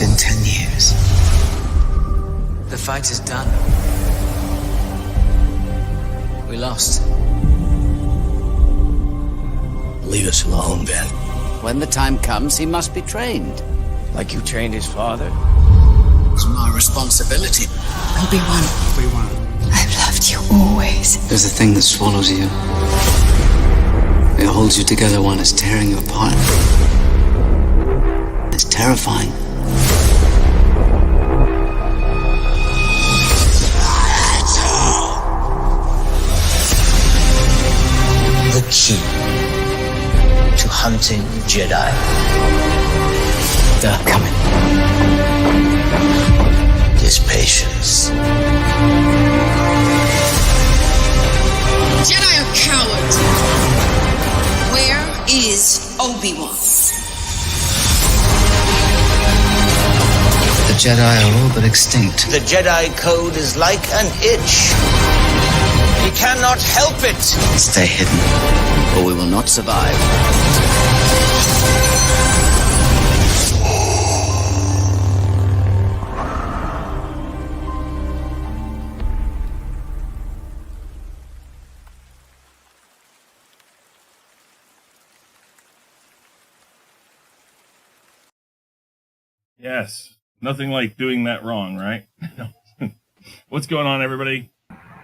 been 10 years. The fight is done. We lost. Leave us alone, then. When the time comes, he must be trained. Like you trained his father? It's my responsibility. Obi-Wan. I've loved you always. There's a thing that swallows you. It holds you together when it's tearing you apart. It's terrifying. The key to hunting Jedi. They're coming. Is patience. Jedi are cowards. Where is Obi-Wan? The Jedi are all but extinct. The Jedi Code is like an itch. You cannot help it. Stay hidden, Or we will not survive. Yes. Nothing like doing that wrong, right? What's going on, everybody?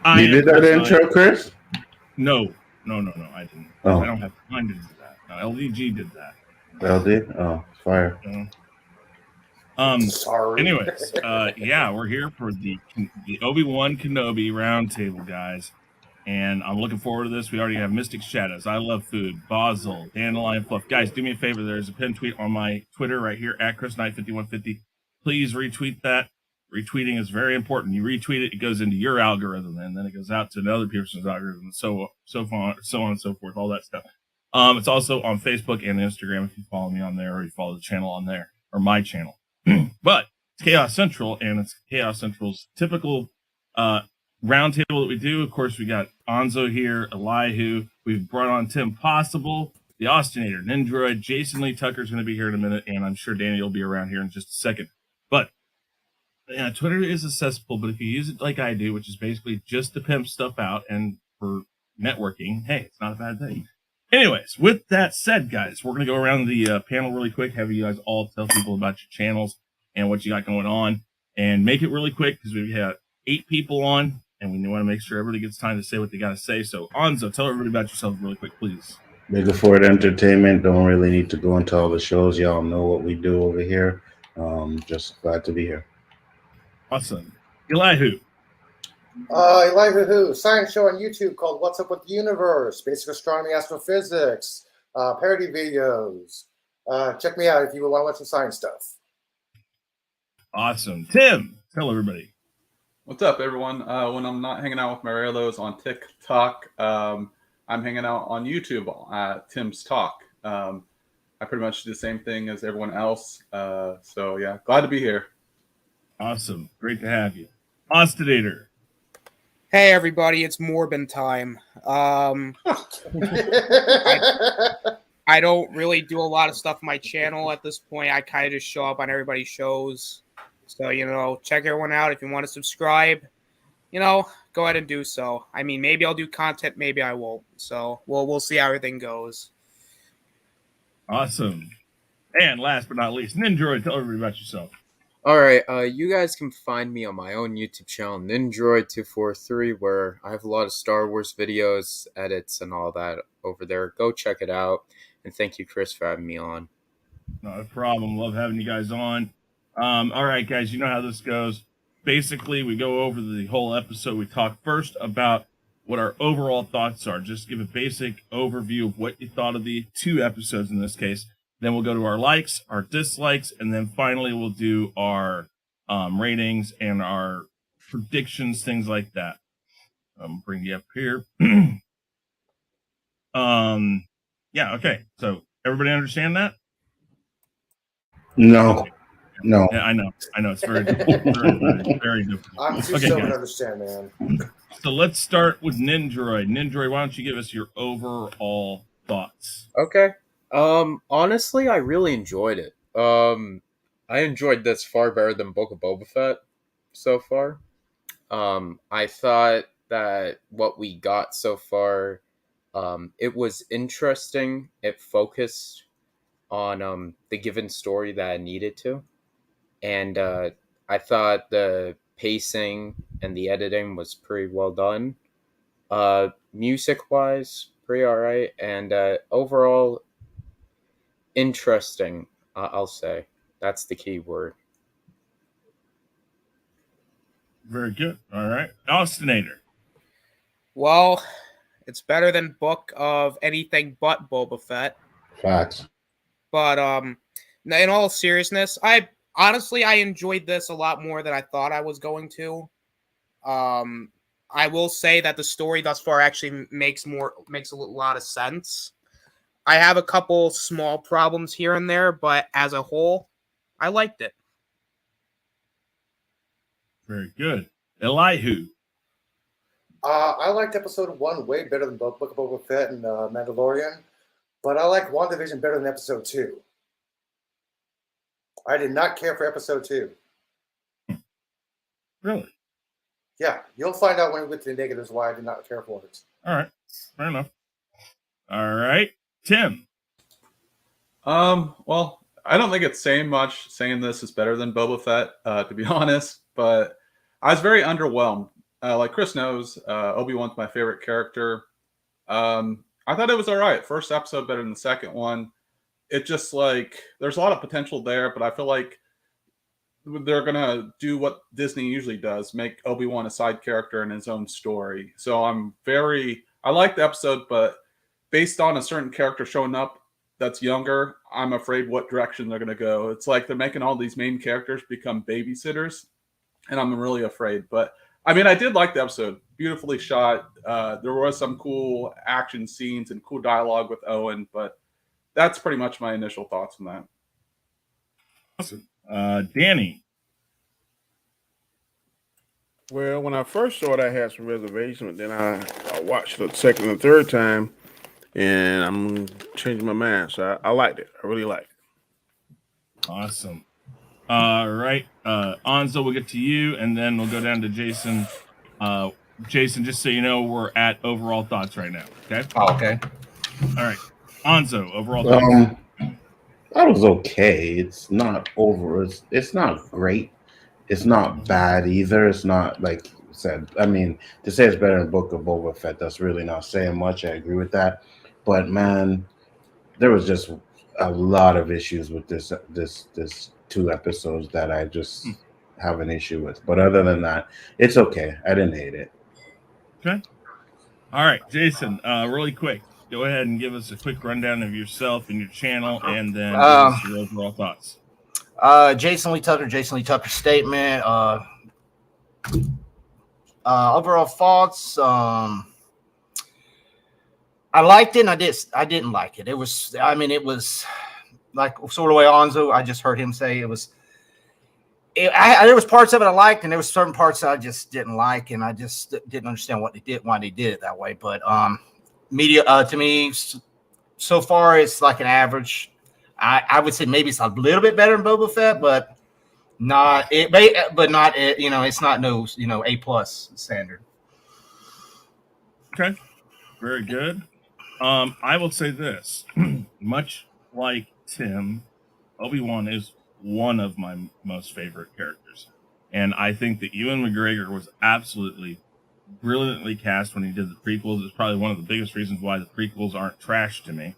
You did that intro, Chris? No, I didn't. Oh. I don't have time to do that. No, LDG did that. LD? Oh, fire. Sorry. Anyways, yeah, we're here for the Obi-Wan Kenobi Roundtable, guys. And I'm looking forward to this. We already have Mystic Shadows, I Love Food, Basil, Dandelion Fluff. Guys, do me a favor. There's a pinned tweet on my Twitter right here, at ChrisKnight5150. Please retweet that. Retweeting is very important. You retweet it, it goes into your algorithm, and then it goes out to another person's algorithm, so on and so forth, all that stuff. It's also on Facebook and Instagram if you follow me on there, or you follow the channel on there, or my channel. But it's Chaos Central, and it's Chaos Central's typical roundtable that we do. Of course, we got Anzo here, Elihu. We've brought on Tim Possible, the Austinator, Nindroid. Jason Lee Tucker's going to be here in a minute, and I'm sure Danny will be around here in just a second. But yeah, Twitter is accessible, but if you use it like I do, which is basically just to pimp stuff out and for networking, hey, it's not a bad thing. Anyways, with that said, guys, we're going to go around the panel really quick, have you guys all tell people about your channels and what you got going on, and make it really quick because we've had 8 people on, and we want to make sure everybody gets time to say what they got to say. So, Anzo, tell everybody about yourself really quick, please. Big Afford Entertainment. Don't really need to go into all the shows. Y'all know what we do over here. Just glad to be here. Awesome. Elihu. Elihu Who, science show on YouTube called What's Up with the Universe, basic astronomy, astrophysics, parody videos. Check me out if you want to watch some science stuff. Awesome. Tim, tell everybody. What's up, everyone? When I'm not hanging out with my Marellos on TikTok, I'm hanging out on YouTube at Tim's Talk. I pretty much do the same thing as everyone else. So, yeah, glad to be here. Awesome. Great to have you. Ostinator. Hey, everybody, it's Morbin time. I don't really do a lot of stuff on my channel at this point. I kind of just show up on everybody's shows. So, check everyone out. If you want to subscribe, go ahead and do so. I mean, maybe I'll do content, maybe I won't. So we'll see how everything goes. Awesome. And last but not least, Nindroid, tell everybody about yourself. All right, you guys can find me on my own YouTube channel, Nindroid243, where I have a lot of Star Wars videos, edits, and all that over there. Go check it out. And thank you, Chris, for having me on. Not a problem. Love having you guys on. All right, guys, you know how this goes. Basically, we go over the whole episode. We talk first about what our overall thoughts are. Just give a basic overview of what you thought of the 2 episodes in this case. Then we'll go to our likes, our dislikes, and then finally we'll do our ratings and our predictions, things like that. Bring you up here. Yeah, okay. So everybody understand that? No. Yeah, I know. It's very difficult. Very difficult. I'm too Okay, stupid guys. to understand, man. So let's start with Nindroid. Nindroid, why don't you give us your overall thoughts? Okay. Honestly, I really enjoyed it. I enjoyed this far better than Book of Boba Fett so far. I thought that what we got so far, it was interesting. It focused on the given story that I needed to. And I thought the pacing and the editing was pretty well done. Music-wise, pretty alright. And overall, interesting, I'll say. That's the key word. Very good. All right. Austinator. Well, it's better than Book of anything but Boba Fett. Facts. But in all seriousness, I enjoyed this a lot more than I thought I was going to. I will say that the story thus far actually makes a lot of sense. I have a couple small problems here and there, but as a whole, I liked it. Very good. Elihu. I liked episode 1 way better than Book of Boba Fett and Mandalorian, but I like WandaVision better than episode 2. I did not care for episode 2. Really? Yeah, you'll find out when we get to the negatives why I did not care for it. All right. Fair enough. All right. Tim. Well, I don't think it's saying much saying this is better than Boba Fett, to be honest, but I was very underwhelmed. Like Chris knows, Obi-Wan's my favorite character. I thought it was all right. First episode better than the second one. It just like there's a lot of potential there, but I feel like they're gonna do what Disney usually does, make Obi-Wan a side character in his own story. So I like the episode, but based on a certain character showing up that's younger, I'm afraid what direction they're gonna go. It's like they're making all these main characters become babysitters, and I'm really afraid. But I mean, I did like the episode. Beautifully shot. There was some cool action scenes and cool dialogue with Owen, but that's pretty much my initial thoughts on that. Awesome. Danny. Well, when I first saw it, I had some reservations, but then I watched it the second and third time, and I'm changing my mind. So I liked it. I really liked it. Awesome. All right. Anzo, we'll get to you, and then we'll go down to Jason. Jason, just so you know, we're at overall thoughts right now. Okay? Oh, okay. All right. Anzo, overall thoughts. That was okay. It's not over. It's not great. It's not bad either. It's not like you said. I mean, to say it's better than Book of Boba Fett, that's really not saying much. I agree with that. But man, there was just a lot of issues with this 2 episodes that I just have an issue with. But other than that, it's okay. I didn't hate it. Okay. All right, Jason, really quick. Go ahead and give us a quick rundown of yourself and your channel, and then give us your overall thoughts. Jason Lee Tucker statement. Overall thoughts. I liked it and I didn't like it. It was like sort of way Anzo, I just heard him say it was. There was parts of it I liked, and there was certain parts I just didn't like, and I just didn't understand why they did it that way. But media to me so far it's like an average. I would say maybe it's a little bit better than Boba Fett, but not it. But not it. It's not no A+ standard. Okay, very good. I will say this: much like Tim, Obi-Wan is one of my most favorite characters, and I think that Ewan McGregor was absolutely brilliantly cast when he did the prequels. It's probably one of the biggest reasons why the prequels aren't trash to me.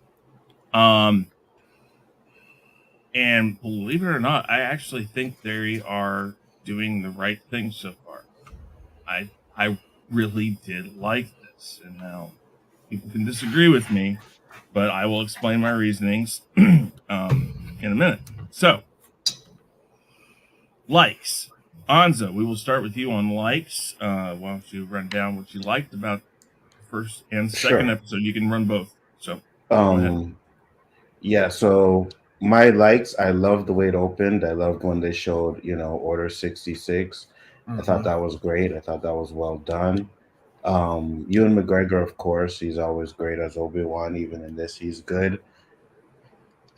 And believe it or not, I actually think they are doing the right thing so far. I really did like this, and now people can disagree with me, but I will explain my reasonings in a minute. So, likes. Anzo, we will start with you on likes. Why don't you run down what you liked about the first and second episode? You can run both. So, yeah. So my likes, I loved the way it opened. I loved when they showed, Order 66. I thought that was great. I thought that was well done. Ewan McGregor, of course, he's always great as Obi-Wan. Even in this, he's good.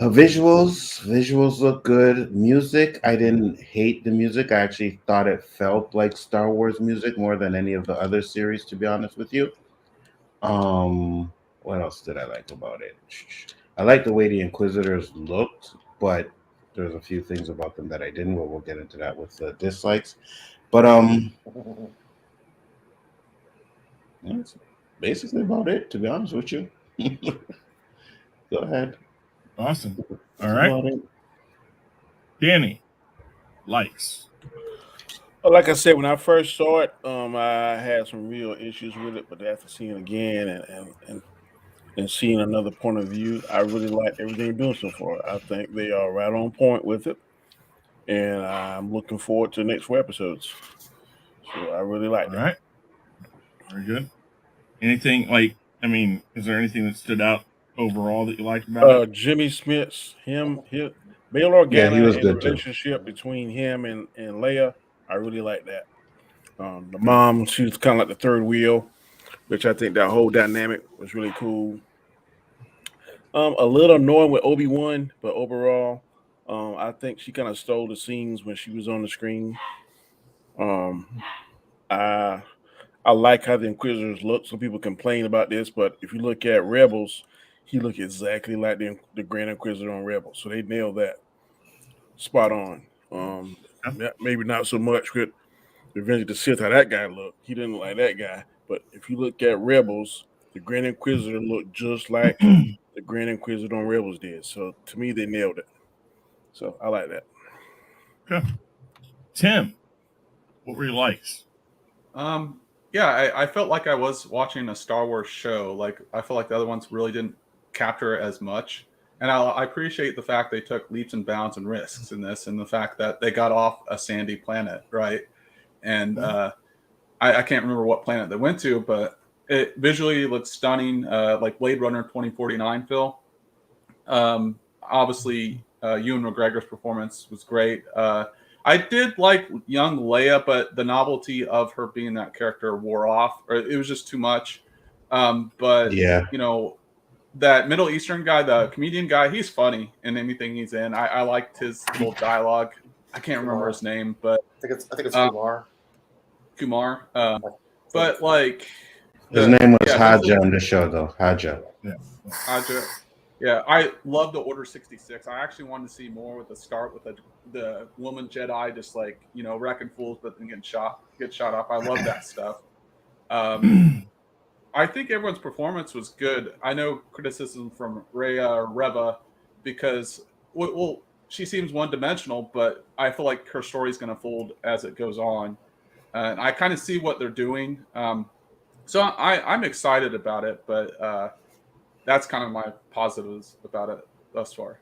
Visuals look good. Music, I didn't hate the music. I actually thought it felt like Star Wars music more than any of the other series, to be honest with you. What else did I like about it? I like the way the Inquisitors looked, but there's a few things about them that I didn't. But we'll get into that with the dislikes. But that's basically about it, to be honest with you. Go ahead. Awesome. That's All right. about it. Danny, likes. Well, like I said, when I first saw it, I had some real issues with it, but after seeing it again and seeing another point of view, I really like everything they're doing so far. I think they are right on point with it, and I'm looking forward to the next 4 episodes. So I really like All it. right. Very good. Anything like? I mean, is there anything that stood out overall that you liked about it? Jimmy Smits, his Bail Organa, Yeah, he was and the good too. relationship between him and Leia, I really like that. The mom, she was kind of like the third wheel, which I think that whole dynamic was really cool. A little annoying with Obi-Wan, but overall, I think she kind of stole the scenes when she was on the screen. I I like how the Inquisitors look. Some people complain about this, but if you look at Rebels, he look exactly like the Grand Inquisitor on Rebels. So they nailed that spot on. Maybe not so much with Revenge of the Sith, how that guy looked. He didn't look like that guy. But if you look at Rebels, the Grand Inquisitor looked just like the Grand Inquisitor on Rebels did. So to me, they nailed it. So I like that. Okay. Tim, what were your likes? Yeah, I felt like I was watching a Star Wars show. Like I felt like the other ones really didn't capture it as much. And I appreciate the fact they took leaps and bounds and risks in this, and the fact that they got off a sandy planet, right? And I can't remember what planet they went to, but it visually looks stunning, like Blade Runner 2049, Phil. Obviously, Ewan McGregor's performance was great. I did like young Leia, but the novelty of her being that character wore off, or it was just too much. But Yeah. you know, that Middle Eastern guy, the comedian guy, he's funny in anything he's in. I liked his little dialogue. I can't remember his name, but I think it's Kumar. Kumar. But like, His name was Haja visually- on the show, though. Haja. Yeah. Haja. Yeah, I love the Order 66. I actually wanted to see more with the start with the woman Jedi just like, you know, wrecking fools but then get shot off. I love that stuff. I think everyone's performance was good. I know criticism from Rhea or Reva because well she seems one-dimensional, but I feel like her story is going to fold as it goes on. And I kind of see what they're doing. So I'm excited about it, but that's kind of my positives about it thus far.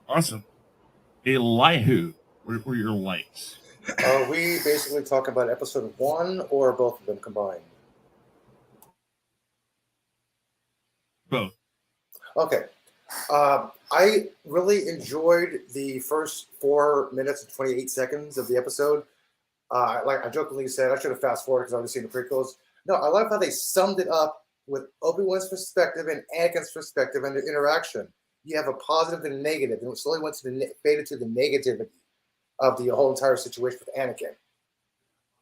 Awesome. Elihu, what were your likes? Are we basically talking about episode 1 or both of them combined? Both. Okay. I really enjoyed the first 4 minutes and 28 seconds of the episode. Like I jokingly said, I should have fast forwarded because I've already seen the prequels. No, I love how they summed it up with Obi-Wan's perspective and Anakin's perspective and their interaction. You have a positive and a negative, and it slowly went to faded to the negativity of the whole entire situation with Anakin.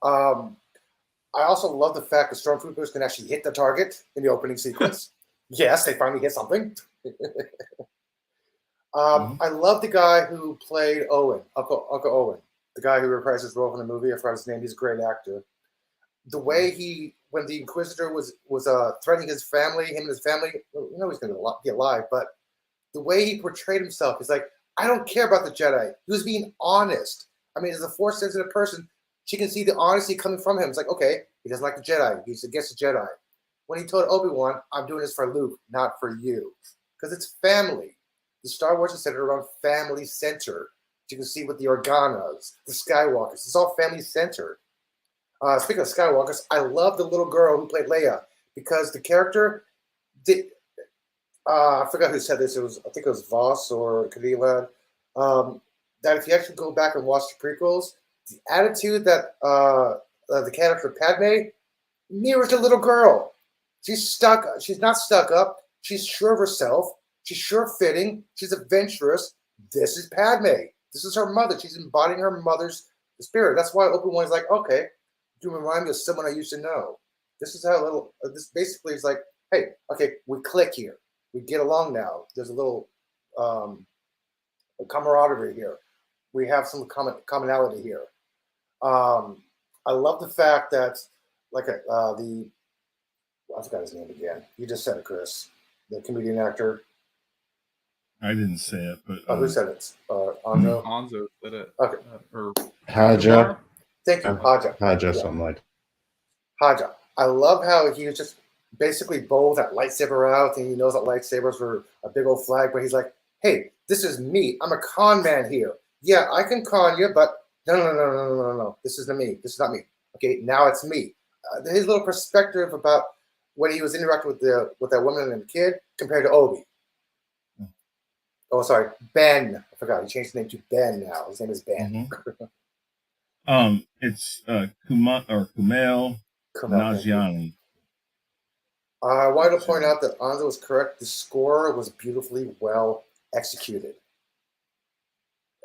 I also love the fact that stormtroopers can actually hit the target in the opening sequence. Yes, they finally hit something. I love the guy who played Owen, Uncle Owen, the guy who reprised his role in the movie. I forgot his name. He's a great actor. The way when the Inquisitor was threatening him and his family, you know he's going to be alive, but the way he portrayed himself, he's like, I don't care about the Jedi. He was being honest. I mean, as a Force-sensitive person, she can see the honesty coming from him. It's like, okay, he doesn't like the Jedi. He's against the Jedi. When he told Obi-Wan, I'm doing this for Luke, not for you. Because it's family. The Star Wars is centered around family center. You can see with the Organas, the Skywalkers. It's all family centered. Speaking of Skywalkers, I love the little girl who played Leia because the character did. I forgot who said this. I think it was Voss or Kadila. That if you actually go back and watch the prequels, the attitude that the character Padme mirrors the little girl. She's stuck. She's not stuck up. She's sure of herself. She's sure-fitting. She's adventurous. This is Padme. This is her mother. She's embodying her mother's spirit. That's why Obi-Wan is like, okay, you remind me of someone I used to know. This is how this basically is like, hey, okay, we click here. We get along now. There's a little camaraderie here. We have some commonality here. I love the fact that, like, I forgot his name again. You just said it, Chris. The comedian actor. I didn't say it, but who said it? Anzo. Anzo said it. Okay. Or Haja. Thank you, Haja. Haja, something like. Haja. I love how he was just basically bowled that lightsaber out, and he knows that lightsabers were a big old flag, but he's like, hey, this is me. I'm a con man here. Yeah, I can con you, but no. This isn't me. This is not me. Okay, now it's me. His little perspective about when he was interacting with that woman and the kid compared to Obi. Oh, sorry, Ben. I forgot. He changed his name to Ben now. His name is Ben. It's Kumail Nanjiani. I wanted to point out that Anzo was correct. The score was beautifully well executed.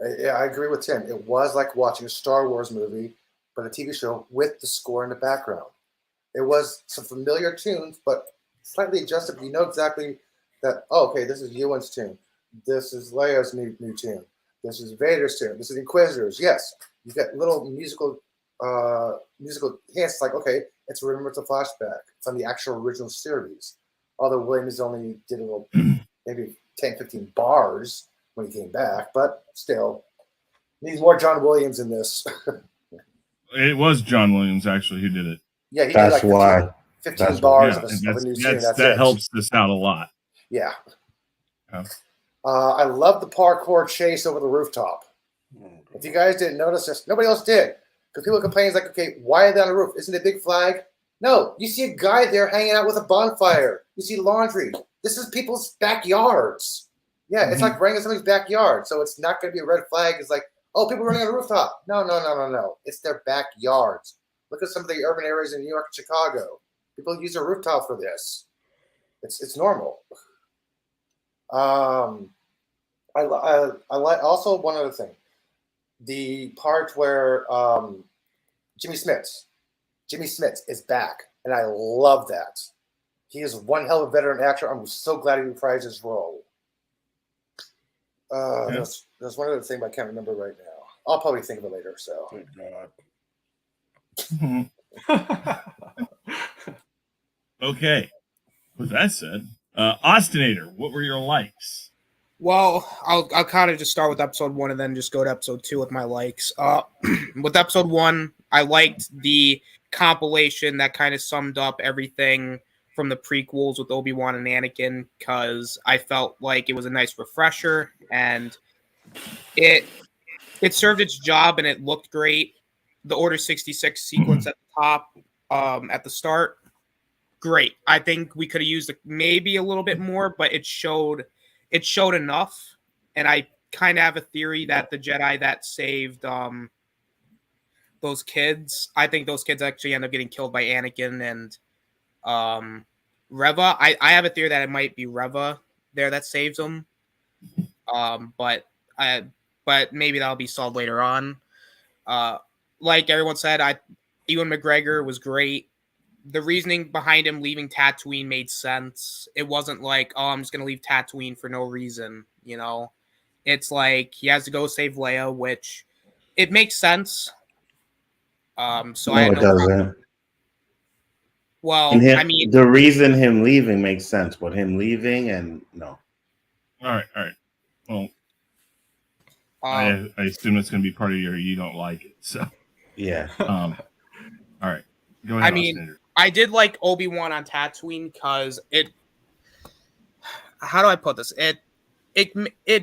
I agree with Tim. It was like watching a Star Wars movie, but a TV show with the score in the background. It was some familiar tunes, but slightly adjusted. But you know exactly that, oh, okay, this is Ewan's tune. This is Leia's new tune. This is Vader's tune. This is Inquisitor's. Yes, you get little musical hints like, okay, it's Remember the Flashback from the actual original series. Although Williams only did a little, maybe 10, 15 bars when he came back, but still, needs more John Williams in this. It was John Williams, actually, who did it. Yeah, he That's did like 15 bars of a new tune. That helps this out a lot. Yeah. Oh. I love the parkour chase over the rooftop. If you guys didn't notice this, nobody else did. Because people complain, like, okay, why are they on the roof? Isn't it a big flag? No, you see a guy there hanging out with a bonfire. You see laundry. This is people's backyards. Yeah, it's like running in somebody's backyard. So it's not going to be a red flag. It's like, oh, people running on the rooftop. No. It's their backyards. Look at some of the urban areas in New York and Chicago. People use a rooftop for this. It's normal. I like also one other thing. The part where Jimmy Smits is back, and I love that. He is one hell of a veteran actor. I'm so glad he reprised his role. There's one other thing, but I can't remember right now. I'll probably think of it later. So. Thank God. Okay. With that said, Austinator, what were your likes? Well, I'll kind of just start with episode 1 and then just go to episode 2 with my likes. With episode 1, I liked the compilation that kind of summed up everything from the prequels with Obi-Wan and Anakin, because I felt like it was a nice refresher and it served its job and it looked great. The Order 66 sequence at the top, at the start, great. I think we could have used maybe a little bit more, but it showed enough. And I kind of have a theory that the Jedi that saved those kids, I think those kids actually end up getting killed by Anakin and Reva. I have a theory that it might be Reva there that saves them. But maybe that'll be solved later on. Like everyone said, Ewan McGregor was great. The reasoning behind him leaving Tatooine made sense. It wasn't like, oh, I'm just going to leave Tatooine for no reason, you know? It's like he has to go save Leia, which it makes sense. So no, I it doesn't. Well, I mean, the reason him leaving makes sense, but him leaving and no. All right. Well, I assume it's going to be part of your you don't like it. So yeah. All right. Go ahead. I mean, I did like Obi-Wan on Tatooine because it. How do I put this? It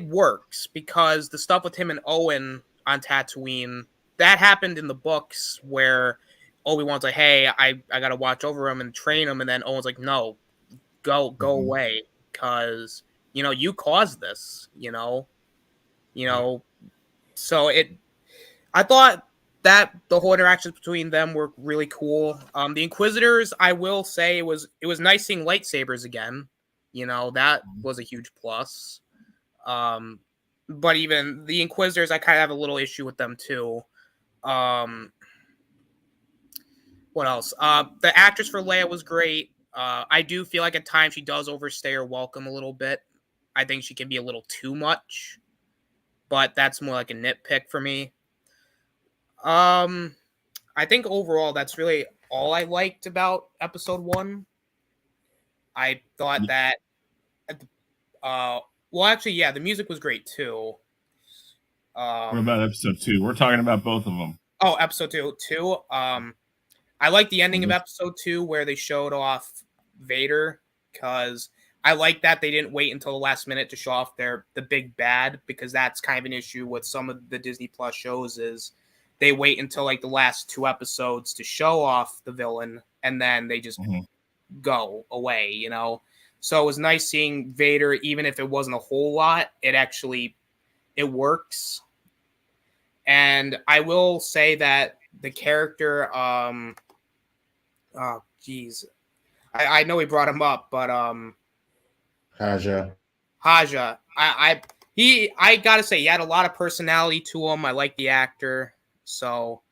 works because the stuff with him and Owen on Tatooine, that happened in the books where Obi-Wan's like, hey, I got to watch over him and train him. And then Owen's like, no, go away. Because, you caused this, so I thought that the whole interactions between them were really cool. The Inquisitors, I will say it was nice seeing lightsabers again. That was a huge plus. But even the Inquisitors, I kind of have a little issue with them too. What else? The actress for Leia was great. I do feel like at times she does overstay her welcome a little bit. I think she can be a little too much, but that's more like a nitpick for me. I think overall that's really all I liked about episode 1. I thought that, the music was great too. What about episode 2? We're talking about both of them. Oh, episode 2. I like the ending of episode 2 where they showed off Vader, because I like that they didn't wait until the last minute to show off the big bad, because that's kind of an issue with some of the Disney Plus shows is they wait until like the last 2 episodes to show off the villain, and then they just go away, So it was nice seeing Vader, even if it wasn't a whole lot, it works. And I will say that the character, I know he brought him up, but Haja. I gotta say, he had a lot of personality to him. I like the actor. So,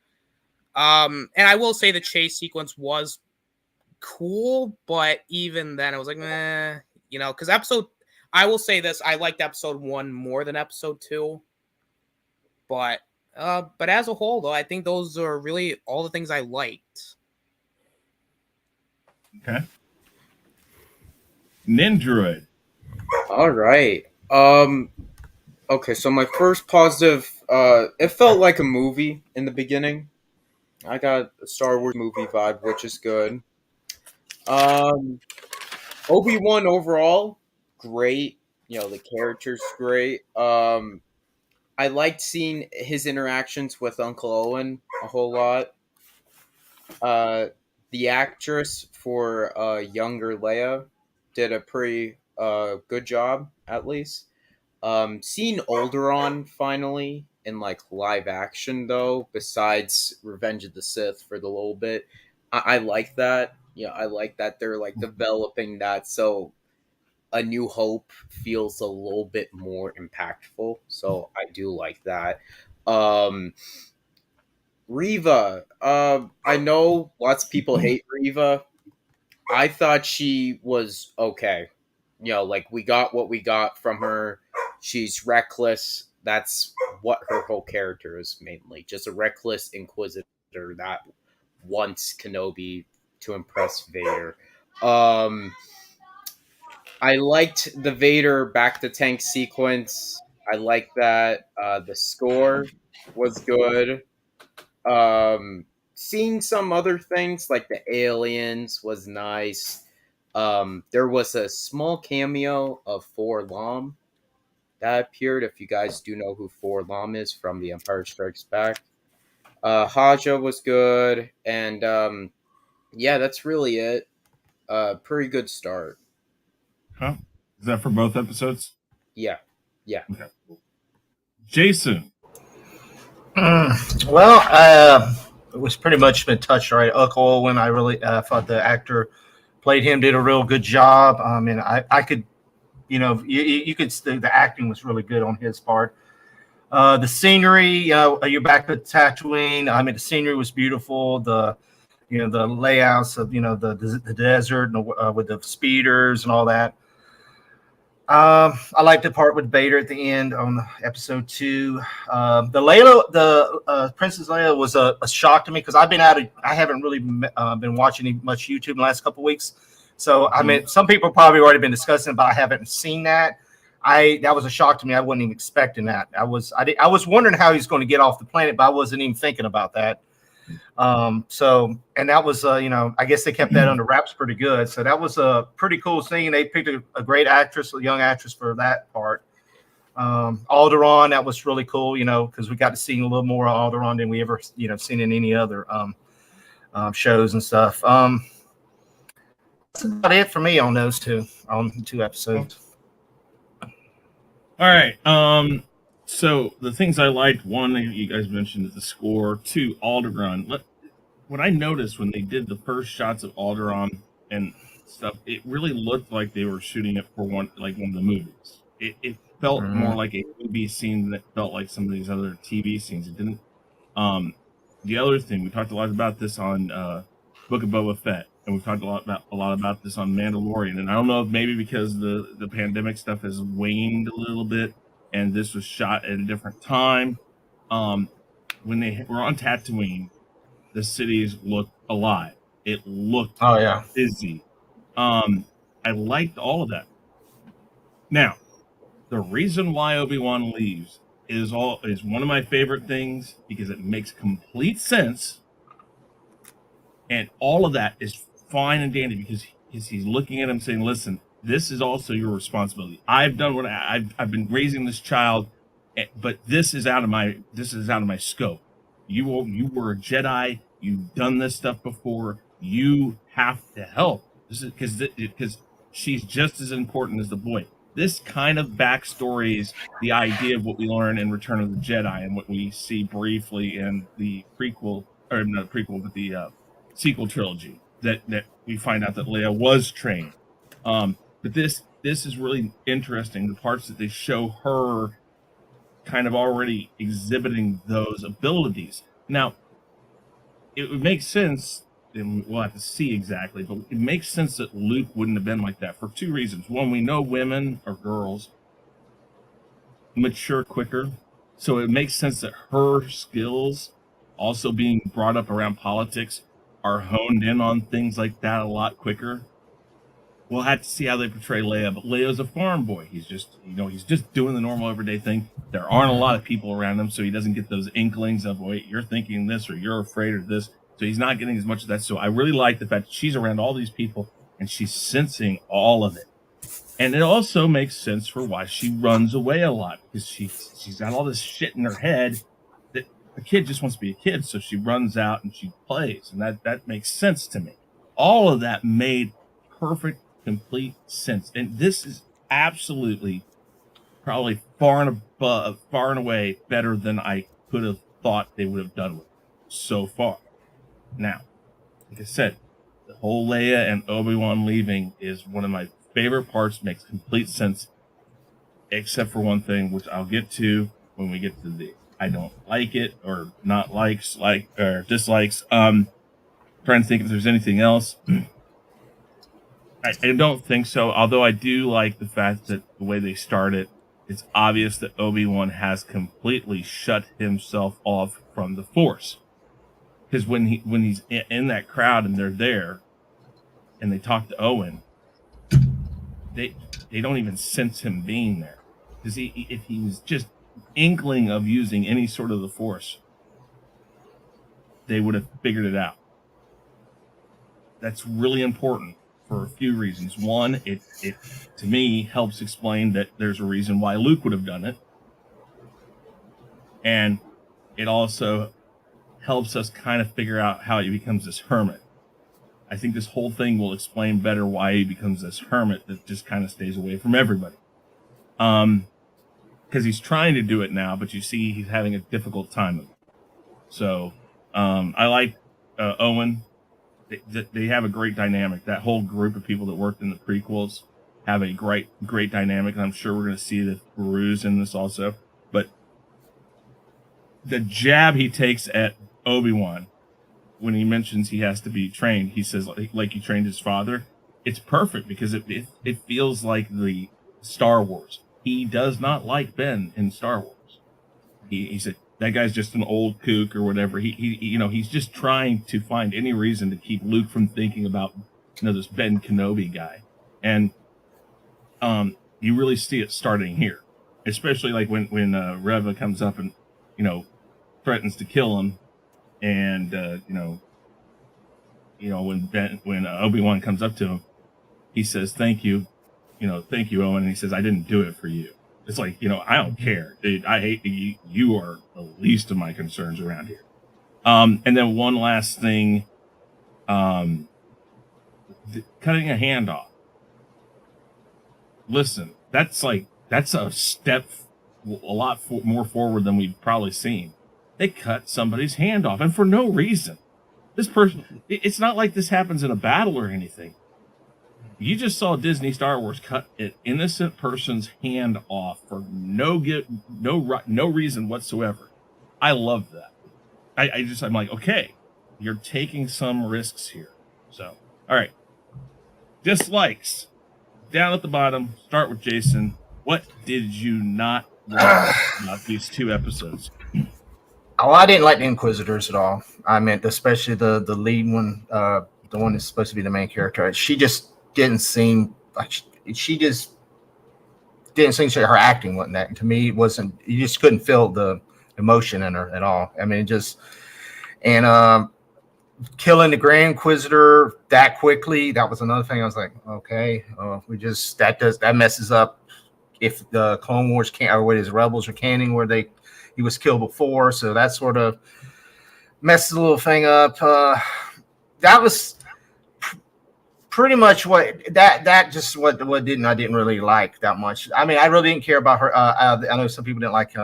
and I will say the chase sequence was cool, but even then I was like, because I will say this, I liked episode 1 more than episode 2. But as a whole, though, I think those are really all the things I liked. Okay. Nindroid. All right. Okay, so my first positive, it felt like a movie in the beginning. I got a Star Wars movie vibe, which is good. Obi-Wan overall, great. The character's great. I liked seeing his interactions with Uncle Owen a whole lot. The actress for younger Leia did a pretty good job, at least. Seeing Alderaan finally in like live action, though, besides Revenge of the Sith for the little bit, I like that. I like that they're like developing that, so A New Hope feels a little bit more impactful. So I do like that. Reva, I know lots of people hate Reva. I thought she was okay. Like we got what we got from her. She's reckless. That's what her whole character is mainly. Just a reckless Inquisitor that wants Kenobi to impress Vader. I liked the Vader back to tank sequence. I like that. The score was good. Seeing some other things like the aliens was nice. There was a small cameo of 4-LOM that appeared. If you guys do know who 4-LOM is from The Empire Strikes Back. Haja was good. And that's really it. Pretty good start. Huh? Is that for both episodes? Yeah. Okay. Jason. It was pretty much been touched right. Uncle Owen, I really thought the actor played him, did a real good job. And I could, you could. The acting was really good on his part. The scenery, you're back at Tatooine. The scenery was beautiful. The layouts of the desert and with the speeders and all that. I liked the part with Vader at the end on episode 2. The Princess Leia was a shock to me because I haven't really been watching much YouTube in the last couple of weeks. So some people probably already been discussing it, but I haven't seen that. That was a shock to me. I wasn't even expecting that. I was wondering how he's going to get off the planet, but I wasn't even thinking about that. And that was I guess they kept that under wraps pretty good. So that was a pretty cool scene. They picked a great actress, a young actress for that part. Alderaan, that was really cool, because we got to see a little more of Alderaan than we ever seen in any other shows and stuff. That's about it for me on those two episodes. All right. So the things I liked, one, you guys mentioned the score. 2, Alderaan. What I noticed when they did the first shots of Alderaan, and stuff, it really looked like they were shooting it for one of the movies. It felt more like a movie scene that felt like some of these other TV scenes. It didn't. The other thing, we talked a lot about this on Book of Boba Fett, and we've talked a lot about this on Mandalorian. And I don't know if maybe because the pandemic stuff has waned a little bit, and this was shot at a different time. When they were on Tatooine, the cities looked alive. It looked busy. I liked all of that. Now, the reason why Obi-Wan leaves is one of my favorite things because it makes complete sense, and all of that is fine and dandy because he's looking at him saying, "Listen, this is also your responsibility. I've done what I've been raising this child, but this is out of my scope. You were a Jedi. You've done this stuff before. You have to help. This is because she's just as important as the boy." This kind of backstories the idea of what we learn in Return of the Jedi and what we see briefly in the prequel, or not prequel, but the sequel trilogy. That we find out that Leia was trained. But this is really interesting. The parts that they show her kind of already exhibiting those abilities. Now, it would make sense, and we'll have to see exactly, but it makes sense that Luke wouldn't have been like that for two reasons. One, we know women or girls mature quicker, so it makes sense that her skills, also being brought up around politics, are honed in on things like that a lot quicker. We'll have to see how they portray Leia, but Leia's a farm boy. He's just doing the normal everyday thing. There aren't a lot of people around him, so he doesn't get those inklings of, wait, you're thinking this or you're afraid of this. So he's not getting as much of that. So I really like the fact that she's around all these people and she's sensing all of it. And it also makes sense for why she runs away a lot, because she's got all this shit in her head that a kid just wants to be a kid. So she runs out and she plays, and that makes sense to me. All of that made perfect, complete sense. And this is absolutely probably far and away better than I could have thought they would have done with it so far. Now, like I said, the whole Leia and Obi-Wan leaving is one of my favorite parts. Makes complete sense, except for one thing, which I'll get to when we get to the I don't like it or not likes, or dislikes. Trying to think if there's anything else. I don't think so, although I do like the fact that the way they started, it's obvious that Obi-Wan has completely shut himself off from the Force. Because when he's in that crowd and they're there, and they talk to Owen, they don't even sense him being there. Because if he was just inkling of using any sort of the Force, they would have figured it out. That's really important for a few reasons. One, it to me helps explain that there's a reason why Luke would have done it, and it also helps us kind of figure out how he becomes this hermit. I think this whole thing will explain better why he becomes this hermit that just kind of stays away from everybody. Because he's trying to do it now, but you see he's having a difficult time of it. So I like Owen. They have a great dynamic. That whole group of people that worked in the prequels have a great dynamic, and I'm sure we're going to see the Beru's in this also. But the jab he takes at Obi-Wan when he mentions he has to be trained, he says like he trained his father. It's perfect because it feels like the Star Wars. He does not like Ben in Star Wars. He said that guy's just an old kook or whatever. He's just trying to find any reason to keep Luke from thinking about this Ben Kenobi guy. And you really see it starting here, especially like when Reva comes up and threatens to kill him, and when Obi-Wan comes up to him, he says thank you Owen, and he says I didn't do it for you. It's like, I don't care, dude. I hate you. You are the least of my concerns around here. And then one last thing, cutting a hand off. Listen, that's a step a lot more forward than we've probably seen. They cut somebody's hand off, and for no reason. This person, it's not like this happens in a battle or anything. You just saw Disney Star Wars cut an innocent person's hand off for no reason whatsoever. I love that. I'm like, okay, you're taking some risks here. So, all right. Dislikes. Down at the bottom, start with Jason. What did you not like about these 2 episodes? Oh, I didn't like the Inquisitors at all. I meant especially the lead one, the one that's supposed to be the main character. She just didn't seem like she just didn't seem to her acting wasn't that. To me, it wasn't. You just couldn't feel the emotion in her at all. I mean, it just and killing the Grand Inquisitor that quickly. That was another thing. I was like, okay, that messes up if the Clone Wars can't, or what is Rebels or canon where he was killed before, so that sort of messes the little thing up. That was pretty much what I didn't really like that much. I mean, I really didn't care about her. I know some people didn't like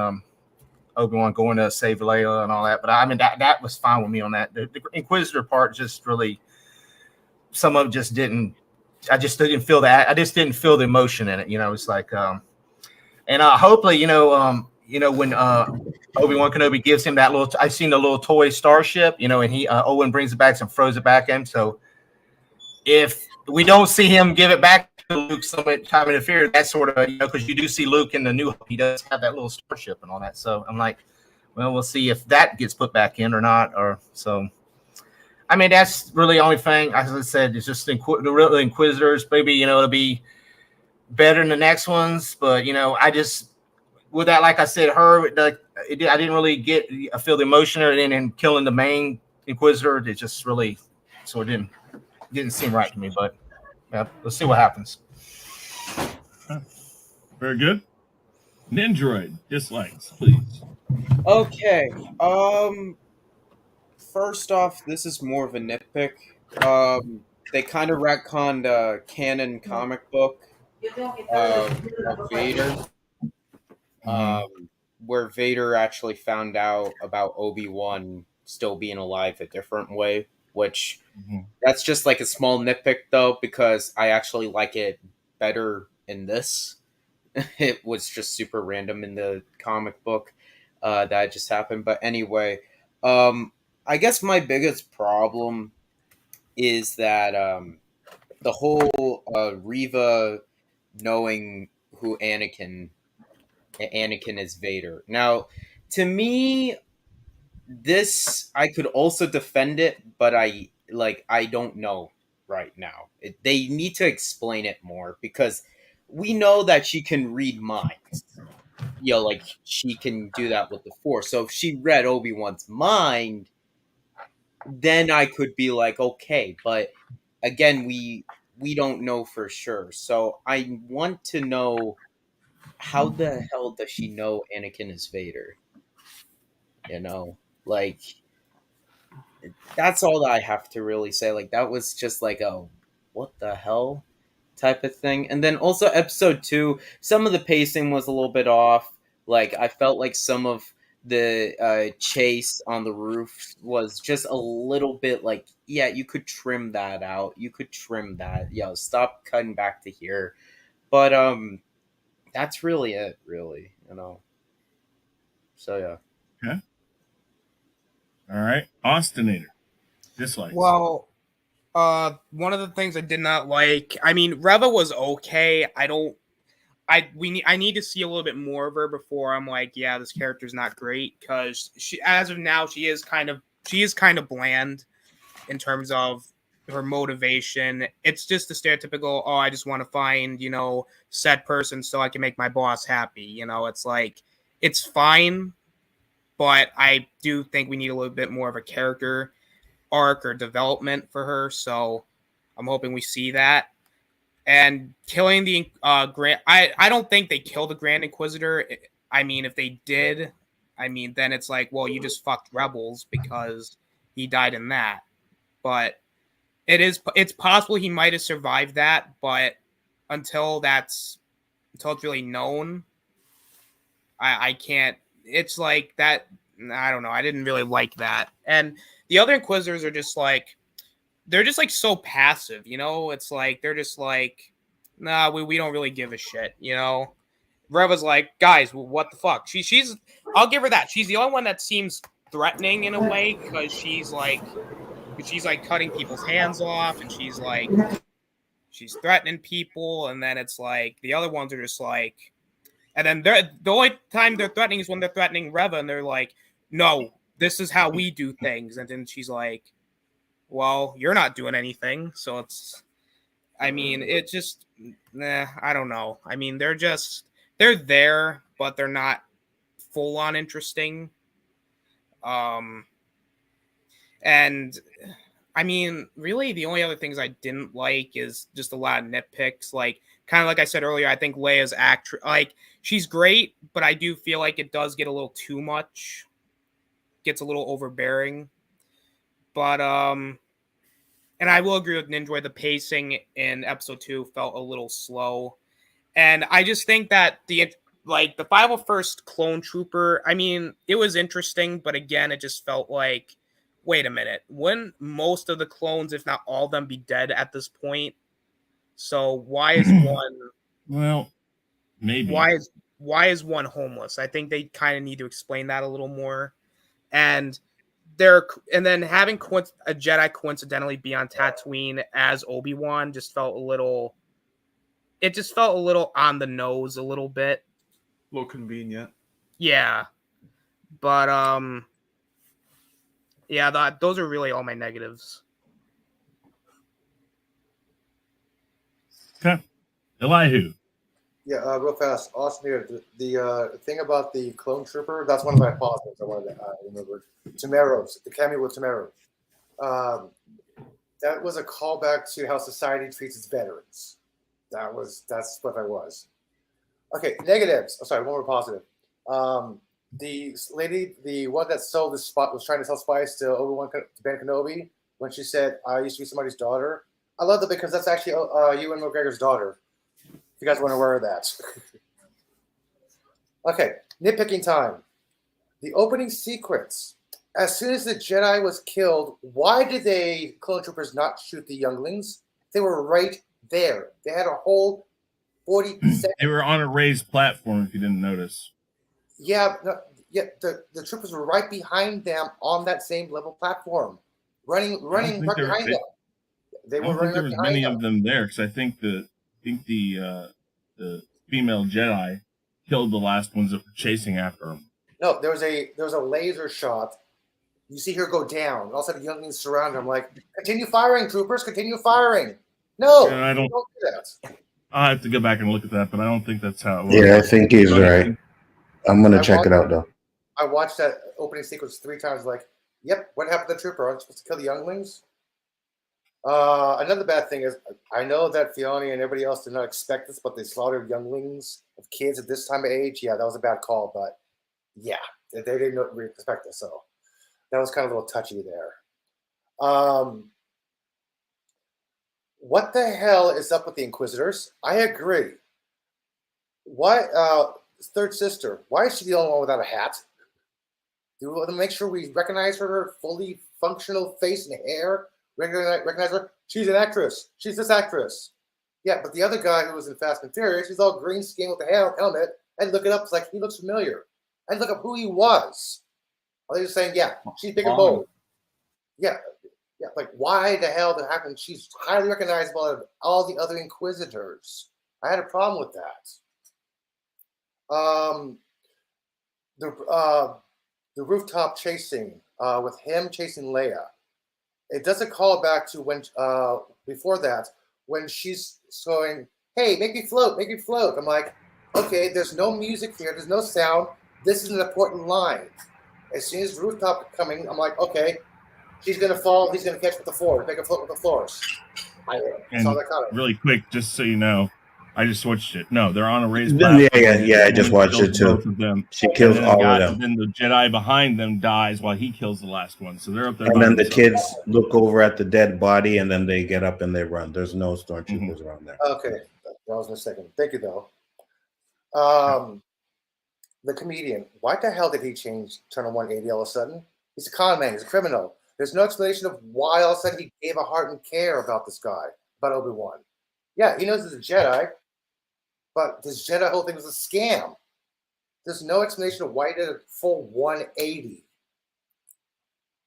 Obi-Wan going to save Layla and all that, but I mean that was fine with me on that. The Inquisitor part just really, some of it just didn't. I just didn't feel that. I just didn't feel the emotion in it. It's like, and hopefully, when Obi-Wan Kenobi gives him that little, I've seen the little toy starship, and he Owen brings it back and throws it back at him. So if we don't see him give it back to Luke sometime in the future, that's sort of, because you do see Luke in the New Hope, he does have that little starship and all that. So I'm like, well, we'll see if that gets put back in or not. Or so. I mean, that's really the only thing. As I said, it's just the real Inquisitors. Maybe it'll be better than the next ones, but I just with that, like I said, I didn't really feel the emotion and killing the main Inquisitor. It just really sort of didn't seem right to me. But yeah, let's see what happens. Very good. Nindroid, dislikes, please. Okay. First off, this is more of a nitpick. They kind of retconned a canon comic book of Vader, where Vader actually found out about Obi-Wan still being alive a different way, which that's just like a small nitpick though, because I actually like it better in this. It was just super random in the comic book that just happened. But anyway, I guess my biggest problem is that the whole Reva knowing who Anakin is Vader. Now, to me, this I could also defend it, but I don't know right now. They need to explain it more, because we know that she can read minds. Like she can do that with the Force. So if she read Obi-Wan's mind, then I could be like, okay, but again, we don't know for sure. So I want to know, how the hell does she know Anakin is Vader? Like, that's all that I have to really say. Like, that was just like a what the hell type of thing. And then also episode 2, some of the pacing was a little bit off. Like, I felt like some of the chase on the roof was just a little bit like, yeah, you could trim that out. You could trim that. Stop cutting back to here. But that's really it, really, So yeah. Okay. All right, Austinator, dislikes. Well, one of the things I did not like, I mean, Reva was okay. I need to see a little bit more of her before I'm like, yeah, this character's not great, because she, as of now, she is kind of bland in terms of her motivation. It's just the stereotypical, oh, I just want to find, said person so I can make my boss happy. It's like, it's fine, but I do think we need a little bit more of a character arc or development for her. So I'm hoping we see that. And killing the Grand, I don't think they killed the Grand Inquisitor. I mean, if they did, then it's like, well, you just fucked Rebels because he died in that. But it's possible he might have survived that, but until it's really known, I can't. It's like that. I don't know. I didn't really like that. And the other Inquisitors are just like, they're just like so passive, you know? It's like they're just like, nah, we don't really give a shit, you know? Reva's like, guys, what the fuck? She's I'll give her that. She's the only one that seems threatening in a way because she's like cutting people's hands off and she's threatening people, and then it's like the other ones are just like, and then the only time they're threatening is when they're threatening Reva, and they're like, no, this is how we do things, and then she's like, well, you're not doing anything, so it's, I mean, it just, I don't know. I mean, they're there, but they're not full on interesting. And I mean, really, the only other things I didn't like is just a lot of nitpicks. Like, kind of like I said earlier, I think Leia's like, she's great, but I do feel like it does get a little too much. Gets a little overbearing. But, and I will agree with Ninjoy, the pacing in episode 2 felt a little slow. And I just think that the 501st Clone Trooper, I mean, it was interesting, but again, it just felt like, wait a minute, wouldn't most of the clones, if not all of them, be dead at this point? So why is one? Well, maybe. Why is one homeless? I think they kind of need to explain that a little more. And then having a Jedi coincidentally be on Tatooine as Obi-Wan just felt a little. It just felt a little on the nose, a little bit. A little convenient. Yeah, but yeah, those are really all my negatives. Okay, Elihu. Yeah, real fast. Awesome here. The thing about the clone trooper, that's one of my positives I wanted to remember. Tamaros, the cameo with Tamaro. That was a callback to how society treats its veterans. That's what that was. Okay, negatives. Oh, sorry, one more positive. The lady, the one that sold the spot, was trying to sell spice to Obi-Wan to Ben Kenobi when she said, "I used to be somebody's daughter." I love that because that's actually Ewan McGregor's daughter. If you guys want to wear that. Okay, nitpicking time. The opening sequence. As soon as the Jedi was killed, why did they clone troopers not shoot the younglings? They were right there. They had a whole 40 seconds. They were on a raised platform, if you didn't notice. Yeah, the troopers were right behind them on that same level platform, running right behind them. They were running. There was many of them there because I think the female Jedi killed the last ones that were chasing after them. No, there was a laser shot. You see her go down. And all of a sudden, younglings surround her. I'm like, continue firing, troopers! Continue firing! No, I don't do that. I'll have to go back and look at that, but I don't think that's how it was. Yeah, I think he's right. I'm gonna check it out though. I watched that opening sequence 3 times. Like, yep, what happened to the trooper? Aren't you supposed to kill the younglings? Another bad thing is, I know that Fiona and everybody else did not expect this, but they slaughtered younglings of kids at this time of age. Yeah, that was a bad call, but yeah, they didn't really expect this, so that was kind of a little touchy there. What the hell is up with the Inquisitors? I agree. Why, third sister? Why is she the only one without a hat? Do we want to make sure we recognize her fully functional face and hair? Recognize her? She's an actress. She's this actress. Yeah, but the other guy who was in Fast and Furious, he's all green skin with the helmet. And look it up. It's like he looks familiar. I look up who he was. Are they just saying, yeah, she's big and bold? Yeah, like why the hell did it happen? She's highly recognizable out of all the other Inquisitors. I had a problem with that. The rooftop chasing with him chasing Leia. It doesn't call back to when before that when she's going, "Hey, make me float, make me float." I'm like, okay, there's no music here, there's no sound. This is an important line. As soon as rooftop coming, I'm like, okay, she's gonna fall. He's gonna catch with the floor, make a float with the floors. And saw that coming. Really quick, just so you know, I just switched it. No, they're on a raised platform. Yeah. I just watched it too. Both of them. She kills all of them. And then the Jedi behind them dies while he kills the last one. So they're up there. And then the kids look over at the dead body, and then they get up and they run. There's no stormtroopers around there. Okay, that was mistaken. Thank you, though. The comedian. Why the hell did he turn on 180 all of a sudden? He's a con man. He's a criminal. There's no explanation of why all of a sudden he gave a heart and care about this guy, about Obi-Wan. Yeah, he knows he's a Jedi, but this Jedi whole thing was a scam. There's no explanation of why he did a full 180.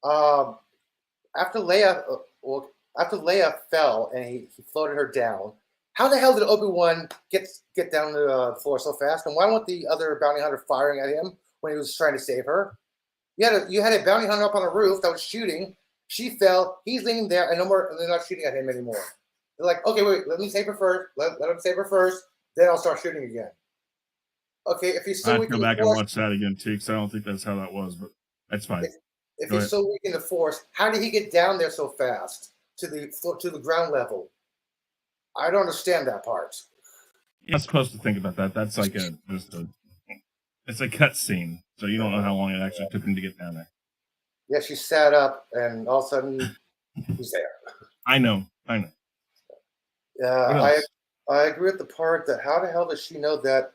After Leia fell and he floated her down, how the hell did Obi-Wan get down to the floor so fast? And why weren't the other bounty hunter firing at him when he was trying to save her? You had a bounty hunter up on a roof that was shooting. She fell. He's leaning there, and they're not shooting at him anymore. They're like, okay, wait, let me save her first. Let him save her first. Then I'll start shooting again. Okay, if he's so I'd weak go in the back and Force, watch that again too, because I don't think that's how that was, but that's fine. if Go he's ahead. so weak in the Force, how did he get down there so fast to the ground level? I don't understand that part. You're not supposed to think about that. That's like it's a cut scene, so you don't know how long it actually took him to get down there. Yeah, she sat up, and all of a sudden, he's there. I know. I agree with the part that how the hell does she know that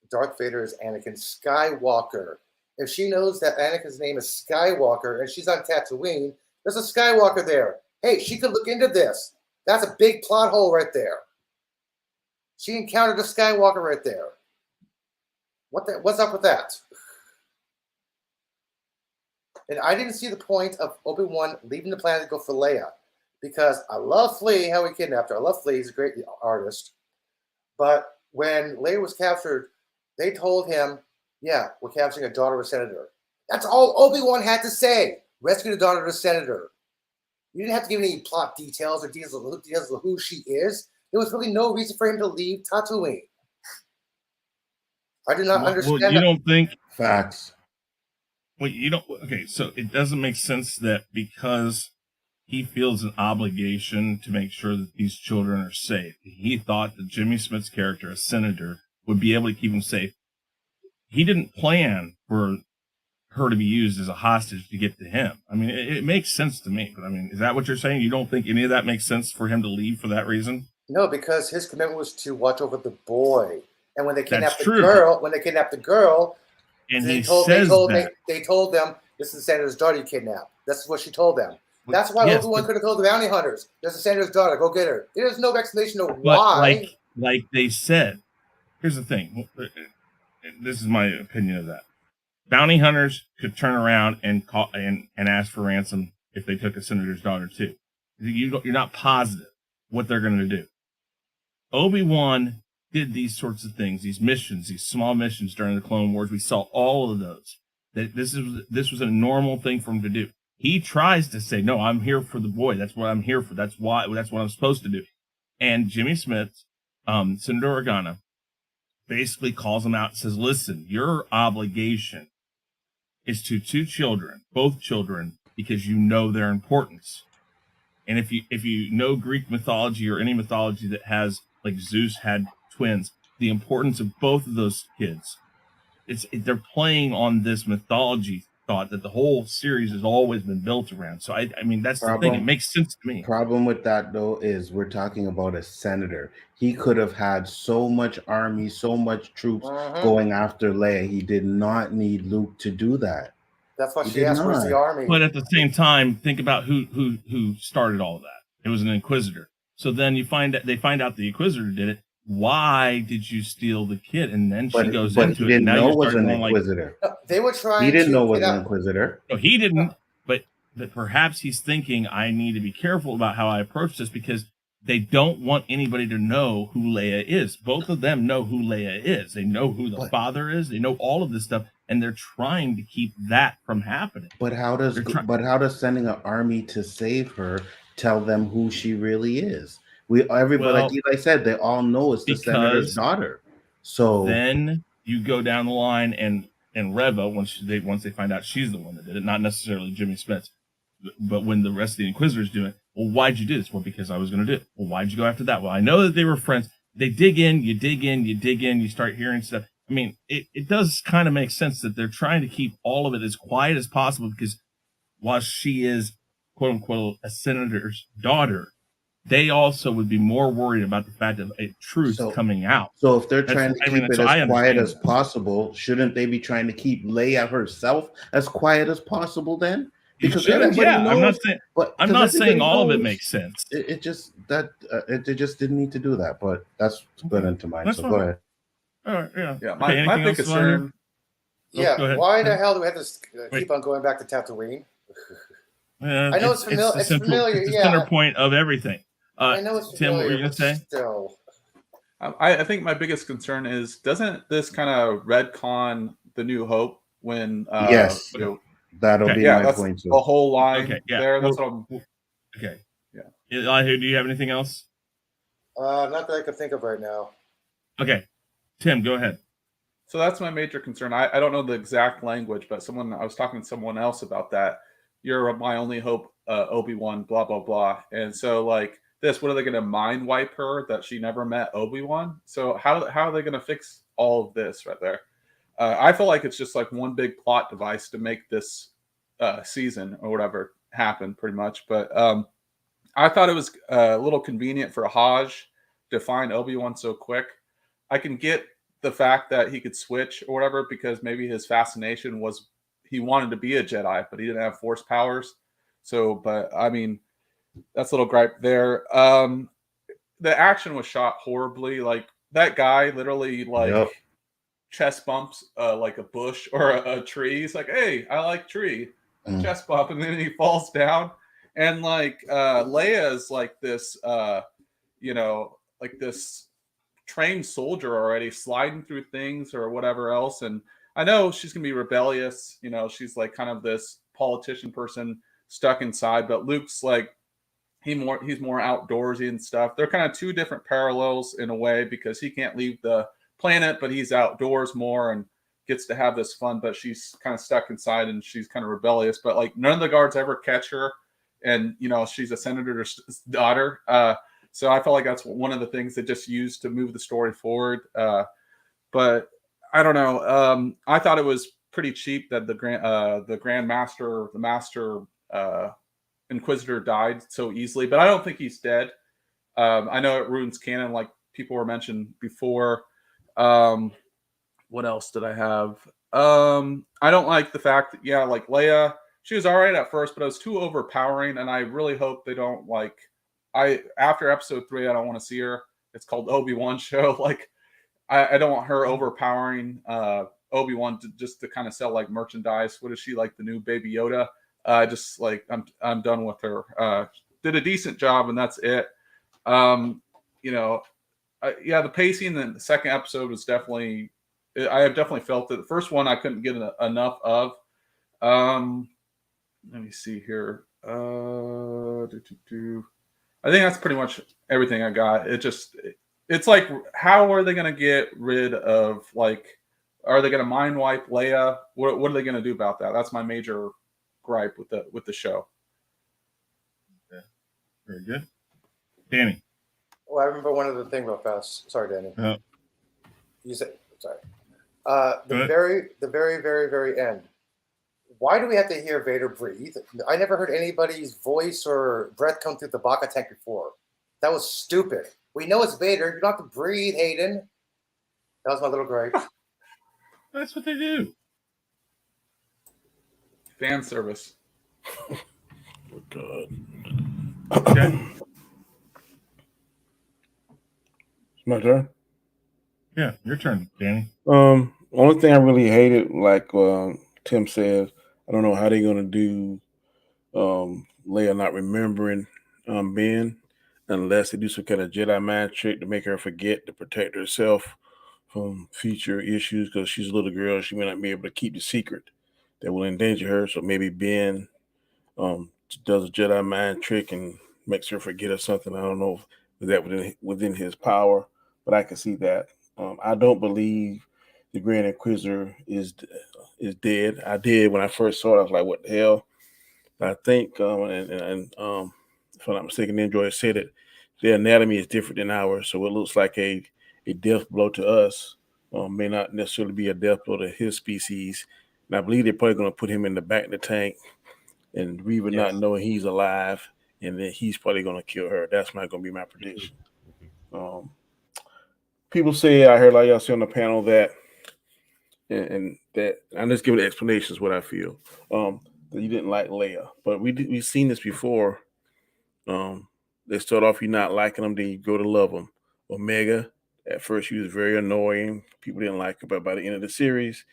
Darth Vader is Anakin Skywalker? If she knows that Anakin's name is Skywalker and she's on Tatooine, there's a Skywalker there. Hey, she could look into this. That's a big plot hole right there. She encountered a Skywalker right there. What's up with that? And I didn't see the point of Obi-Wan leaving the planet to go for Leia, because I love Flea, how he kidnapped her. I love Flea, he's a great artist. But when Leia was captured, they told him, yeah, we're capturing a daughter of a senator. That's all Obi-Wan had to say. Rescue the daughter of a senator. You didn't have to give any plot details or details of who she is. There was really no reason for him to leave Tatooine. I do not understand. Well, you don't think facts. Well, you don't. Okay, so it doesn't make sense that because he feels an obligation to make sure that these children are safe, he thought that Jimmy Smits's character, a senator, would be able to keep them safe. He didn't plan for her to be used as a hostage to get to him. I mean, it makes sense to me, but I mean, is that what you're saying? You don't think any of that makes sense for him to leave for that reason? No, because his commitment was to watch over the boy. And when they kidnapped That's the true. girl, And they he told says that. they told them this is the senator's daughter you kidnapped. That's what she told them. That's why Yes, Obi-Wan but- could have told the bounty hunters, "There's the senator's daughter. Go get her." There's no explanation of why. But like they said, here's the thing. This is my opinion of that. Bounty hunters could turn around and call and ask for ransom if they took a senator's daughter too. You're not positive what they're going to do. Obi-Wan did these sorts of things, these missions, these small missions during the Clone Wars. We saw all of those. That this was a normal thing for him to do. He tries to say, "No, I'm here for the boy. That's what I'm here for. That's what I'm supposed to do." And Jimmy Smits, Senator Organa, basically calls him out and says, "Listen, your obligation is to two children, both children, because you know their importance. And if you know Greek mythology or any mythology that has, like Zeus had twins, the importance of both of those kids, they're playing on this mythology thought that the whole series has always been built around. So I mean, that's the thing. It makes sense to me. Problem with that though is we're talking about a senator. He could have had so much army, so much troops going after Leia. He did not need Luke to do that. That's why He she did asked, "Where's the not. army?" But at the same time, think about who started all of that. It was an Inquisitor. So then they find out the Inquisitor did it. Why did you steal the kid? And then she goes into he it. didn't And now know you're was starting an going Inquisitor. They were trying. He didn't to know was get an out- Inquisitor. No, he didn't. But perhaps he's thinking, I need to be careful about how I approach this because they don't want anybody to know who Leia is. Both of them know who Leia is. They know who the father is. They know all of this stuff, and they're trying to keep that from happening. But how does sending an army to save her tell them who she really is? Everybody, like Eli said, they all know it's the senator's daughter. So then you go down the line and Reva, once they find out she's the one that did it, not necessarily Jimmy Smits, but when the rest of the Inquisitors do it, well, why'd you do this? Well, because I was going to do it. Well, why'd you go after that? Well, I know that they were friends. They dig in, you start hearing stuff. I mean, it does kind of make sense that they're trying to keep all of it as quiet as possible because while she is, quote unquote, a senator's daughter, they also would be more worried about the fact of a truth coming out. So if they're trying to keep it as quiet as possible, shouldn't they be trying to keep Leia herself as quiet as possible then? because should. everybody Yeah, knows. I'm not saying all of it makes sense. It just didn't need to do that. But that's good into mine. That's so fine. go ahead. All right, yeah. Yeah, Okay, my anything big else about here? concern. Yeah, go ahead. why the hell do we have to Wait. keep on going back to Tatooine? Yeah, I know it's familiar. It's familiar. It's the Yeah, center point of everything. I know it's Tim, what were you familiar. gonna But say? still, I think my biggest concern is, doesn't this kind of retcon the New Hope when Yes, that'll Okay. be yeah, my that's point too. the whole line Okay, yeah. there. That's what I'm. Okay. Yeah. Elihu, do you have anything else? not that I could think of right now. Okay. Tim, go ahead. So that's my major concern. I don't know the exact language, but I was talking to someone else about that. You're my only hope, Obi-Wan, blah, blah, blah. And so like this, what are they going to mind wipe her that she never met Obi-Wan? So how are they going to fix all of this right there? I feel like it's just like one big plot device to make this season or whatever happen pretty much. But I thought it was a little convenient for Haj to find Obi-Wan so quick. I can get the fact that he could switch or whatever, because maybe his fascination was he wanted to be a Jedi, but he didn't have Force powers. So, but I mean, that's a little gripe there. The action was shot horribly. Like that guy literally chest bumps like a bush or a tree. He's like, "Hey, I like tree." Chest bump, and then he falls down. And like Leia is like this, like this trained soldier already, sliding through things or whatever else. And I know she's gonna be rebellious. She's like kind of this politician person stuck inside. But Luke's like he's more outdoorsy and stuff. They're kind of two different parallels in a way, because he can't leave the planet, but he's outdoors more and gets to have this fun. But she's kind of stuck inside and she's kind of rebellious. But like none of the guards ever catch her, and she's a senator's daughter. So I felt like that's one of the things they just used to move the story forward. But I don't know. I thought it was pretty cheap that the master Inquisitor died so easily, but I don't think he's dead. I know it ruins canon, like people were mentioned before. What else did I have? I don't like the fact that, like Leia, she was all right at first, but it was too overpowering, and I really hope they don't after episode 3, I don't want to see her. It's called Obi-Wan show. Like, I don't want her overpowering Obi-Wan just to kind of sell like merchandise. What is she, like the new Baby Yoda? Just like I'm done with her. Did a decent job, and that's it. The pacing in the second episode was definitely. I have definitely felt it. The first one I couldn't get enough of. Let me see here. I think that's pretty much everything I got. It's like, how are they going to get rid of, like, are they going to mind wipe Leia? What are they going to do about that? That's my major gripe with the show. Yeah. Very good. Danny. Well, I remember one other thing real fast. Sorry, Danny. You said, sorry. The very, very, very end. Why do we have to hear Vader breathe? I never heard anybody's voice or breath come through the Bacca tank before. That was stupid. We know it's Vader. You don't have to breathe, Hayden. That was my little gripe. That's what they do. Fan service. Oh, God. Okay. It's my turn. Yeah, your turn, Danny. Only thing I really hated, like Tim said, I don't know how they're gonna do Leia not remembering Ben, unless they do some kind of Jedi mind trick to make her forget to protect herself from future issues, because she's a little girl. She may not be able to keep the secret that will endanger her. So maybe Ben does a Jedi mind trick and makes her forget or something. I don't know if that within his power, but I can see that. I don't believe the Grand Inquisitor is dead. I did when I first saw it. I was like, "What the hell?" But I think, if I'm not mistaken, Android said it. Their anatomy is different than ours, so it looks like a death blow to us. May not necessarily be a death blow to his species. And I believe they're probably going to put him in the back of the tank, and Reva not knowing he's alive, and then he's probably going to kill her. That's not going to be my prediction. People say, I heard like y'all say on the panel that, and that I'm just giving explanations what I feel. that you didn't like Leia, but we've seen this before. They start off you not liking them, then you go to love them. Omega, at first she was very annoying. People didn't like her, but by the end of the series,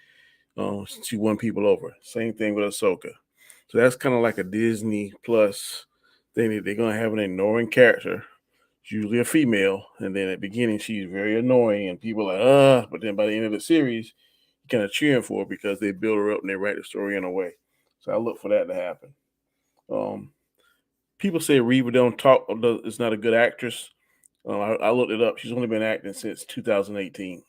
she won people over. Same thing with Ahsoka. So that's kind of like a Disney Plus thing. They're gonna have an annoying character. It's usually a female, and then at the beginning she's very annoying, and people are like, but then by the end of the series, you kind of cheering for her because they build her up and they write the story in a way. So I look for that to happen. People say Reva don't talk is not a good actress. I looked it up. She's only been acting since 2018.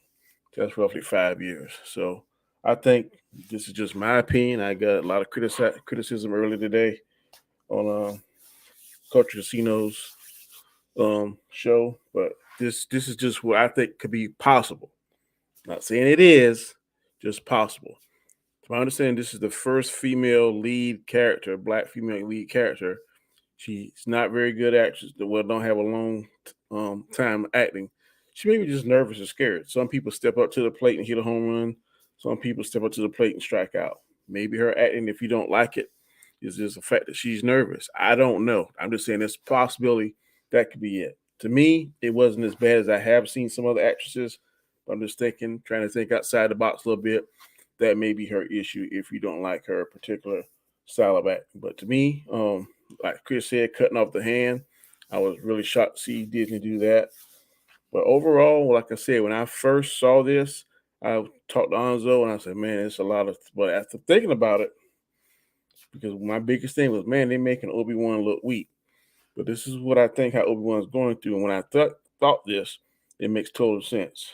That's roughly 5 years. So I think this is just my opinion. I got a lot of criticism earlier today on Culture Casino's show, but this is just what I think could be possible. Not saying it is, just possible. To my understanding, this is the first female lead character, black female lead character. She's not very good actress. Well, don't have a long time acting. She may be just nervous or scared. Some people step up to the plate and hit a home run. Some people step up to the plate and strike out. Maybe her acting, if you don't like it, is just the fact that she's nervous. I don't know. I'm just saying there's a possibility that could be it. To me, it wasn't as bad as I have seen some other actresses. But I'm just trying to think outside the box a little bit. That may be her issue if you don't like her particular style of acting. But to me, like Chris said, cutting off the hand, I was really shocked to see Disney do that. But overall, like I said, when I first saw this, I talked to Anzo and I said, man, it's a lot of, but after thinking about it, because my biggest thing was, man, they're making Obi-Wan look weak. But this is what I think how Obi-Wan's going through. And when I thought this, it makes total sense.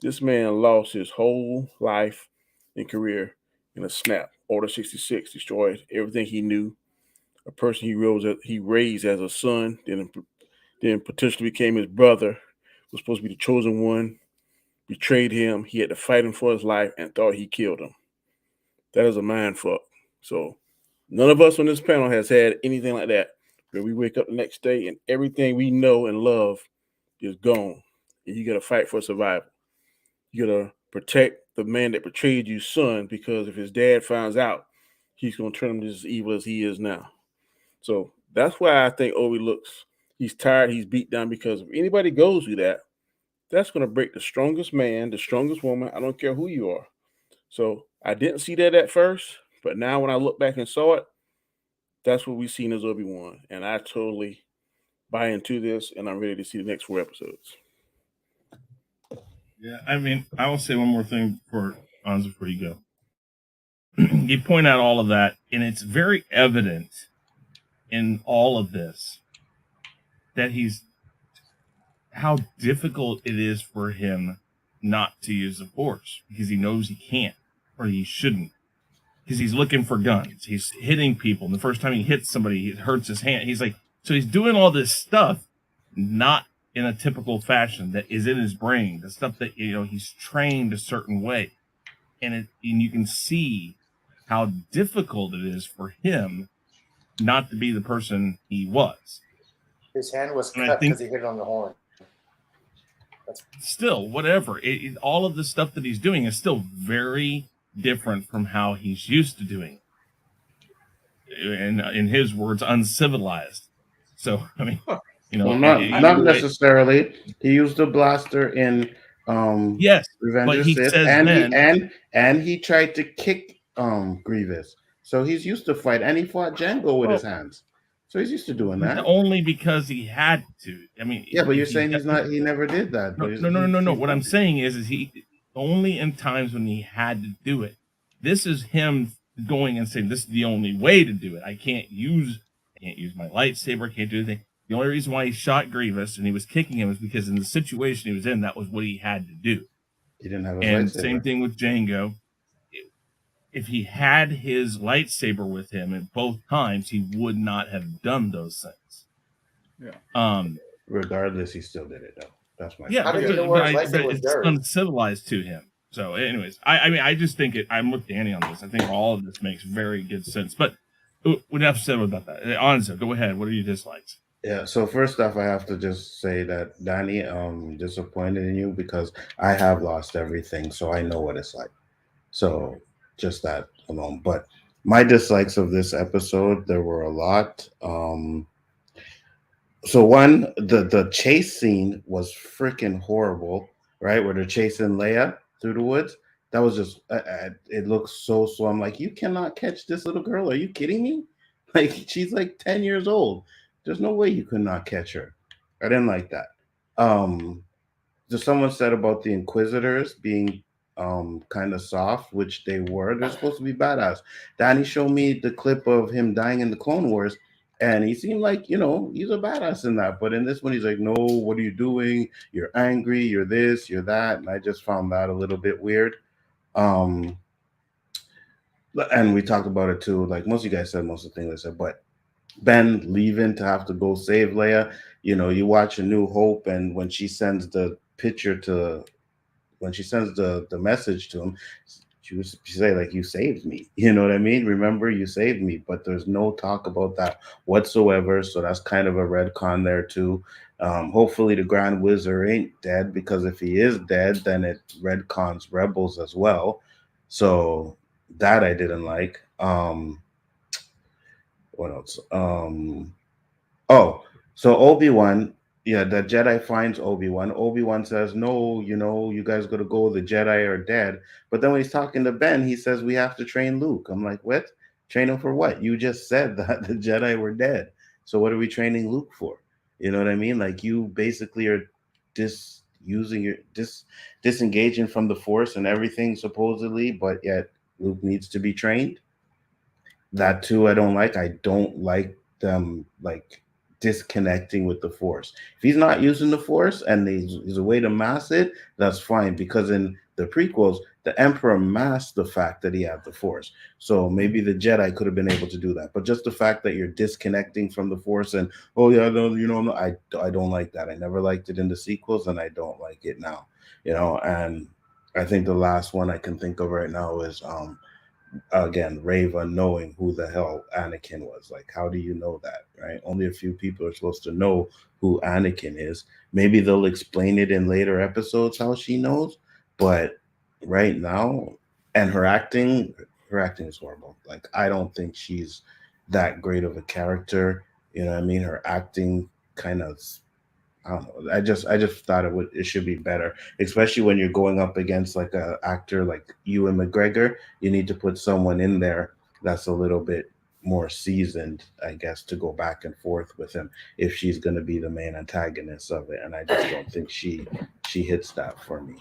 This man lost his whole life and career in a snap. Order 66 destroyed everything he knew. A person he raised as a son, then potentially became his brother, was supposed to be the chosen one, betrayed him. He had to fight him for his life and thought he killed him. That is a mind fuck. So none of us on this panel has had anything like that, where we wake up the next day and everything we know and love is gone. And you got to fight for survival. You got to protect the man that betrayed you, son, because if his dad finds out, he's going to turn him as evil as he is now. So that's why I think Obi looks, he's tired, he's beat down, because if anybody goes through that, that's going to break the strongest man, the strongest woman. I don't care who you are. So I didn't see that at first, but now when I look back and saw it, that's what we've seen as Obi-Wan. And I totally buy into this, and I'm ready to see the next 4 episodes. Yeah, I mean, I will say one more thing for Anzo before you go. You point out all of that, and it's very evident in all of this that how difficult it is for him not to use the Force, because he knows he can't or he shouldn't, because he's looking for guns, he's hitting people, and the first time he hits somebody, it hurts his hand. He's like, so he's doing all this stuff not in a typical fashion that is in his brain, the stuff that he's trained a certain way, and you can see how difficult it is for him not to be the person he was. His hand was cut because he hit it on the horn. Still, whatever. All of the stuff that he's doing is still very different from how he's used to doing it. And in his words, uncivilized. So, I mean, well, not necessarily. He used a blaster in yes, Revenge but of he Sith, says and he tried to kick Grievous. So he's used to fight, and he fought Django with his hands. So he's used to doing that. Only because he had to. I mean, yeah, but you're saying he never did that. No. What I'm saying is he only in times when he had to do it. This is him going and saying, this is the only way to do it. I can't use my lightsaber, I can't do anything. The only reason why he shot Grievous and he was kicking him is because in the situation he was in, that was what he had to do. He didn't have his and lightsaber. Same thing with Django. If he had his lightsaber with him at both times, he would not have done those things. Yeah. Regardless, he still did it though. That's my it's uncivilized to him. So, anyways, I just think I'm with Danny on this. I think all of this makes very good sense. But enough said about that. Anzo, go ahead. What are your dislikes? Yeah, so first off, I have to just say that, Danny, I'm disappointed in you because I have lost everything, so I know what it's like. So just that alone. But My dislikes of this episode, there were a lot. So one, the chase scene was freaking horrible, right? Where they're chasing Leia through the woods. That was just it looks so slow. I'm like, you cannot catch this little girl. Are you kidding me? Like she's like 10 years old. There's no way you could not catch her. I didn't like that. Um, just someone said about the Inquisitors being kind of soft, which they were. They're supposed to be badass. Danny showed me the clip of him dying in the Clone Wars, and he seemed like, he's a badass in that. But in this one, he's like, no, what are you doing? You're angry, you're this, you're that. And I just found that a little bit weird. Um, and we talked about it too. Like most of you guys said most of the things I said, but Ben leaving to have to go save Leia. You watch A New Hope, and when she sends the picture to, when she sends the message to him, she say like, you saved me. You know what I mean? Remember, you saved me. But there's no talk about that whatsoever. So that's kind of a retcon there too. Hopefully the Grand Wizard ain't dead, because if he is dead, then it retcons Rebels as well. So that I didn't like. What else? Oh, so Obi-Wan, yeah, the Jedi finds Obi-Wan. Obi-Wan says, no, you guys got to go. The Jedi are dead. But then when he's talking to Ben, he says, we have to train Luke. I'm like, what? Train him for what? You just said that the Jedi were dead. So what are we training Luke for? You know what I mean? Like, you basically are disengaging from the Force and everything, supposedly, but yet Luke needs to be trained. That too, I don't like. I don't like them like disconnecting with the Force. If he's not using the Force and there's a way to mask it, that's fine. Because in the prequels, the Emperor masked the fact that he had the Force. So maybe the Jedi could have been able to do that. But just the fact that you're disconnecting from the Force and, oh yeah, no, I don't like that. I never liked it in the sequels, and I don't like it now. And I think the last one I can think of right now is again, Reva knowing who the hell Anakin was. Like, how do you know that, right? Only a few people are supposed to know who Anakin is. Maybe they'll explain it in later episodes how she knows, but right now, and her acting is horrible. Like, I don't think she's that great of a character. You know what I mean? Her acting kind of, I don't know. I just thought it should be better, especially when you're going up against like a actor like Ewan McGregor. You need to put someone in there that's a little bit more seasoned, I guess, to go back and forth with him if she's going to be the main antagonist of it. And I just don't think she hits that for me.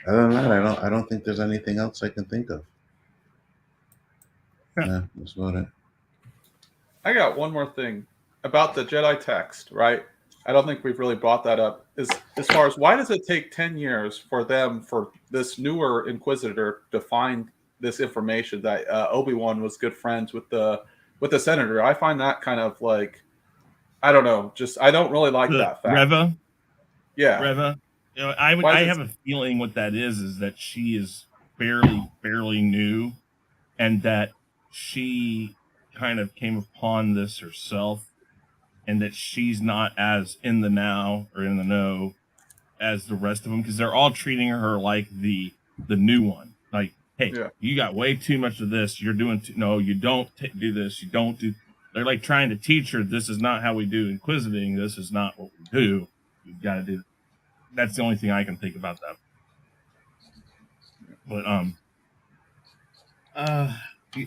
Other than that, I don't think there's anything else I can think of. Yeah, that's about it. I got one more thing about the Jedi text, right? I don't think we've really brought that up. Is as far as why does it take 10 years for this newer Inquisitor to find this information that Obi-Wan was good friends with the senator? I find that kind of like, I don't know, just I don't really like that fact. Reva? Yeah. Reva. I have a feeling what that is that she is fairly new, and that she kind of came upon this herself, and that she's not as in the now or in the know as the rest of them, because they're all treating her like the new one. Like, hey, you got way too much of this. You're doing no, you don't do this. You don't do. They're like trying to teach her this is not how we do inquisiting. This is not what we do. You got to do. That's the only thing I can think about that. But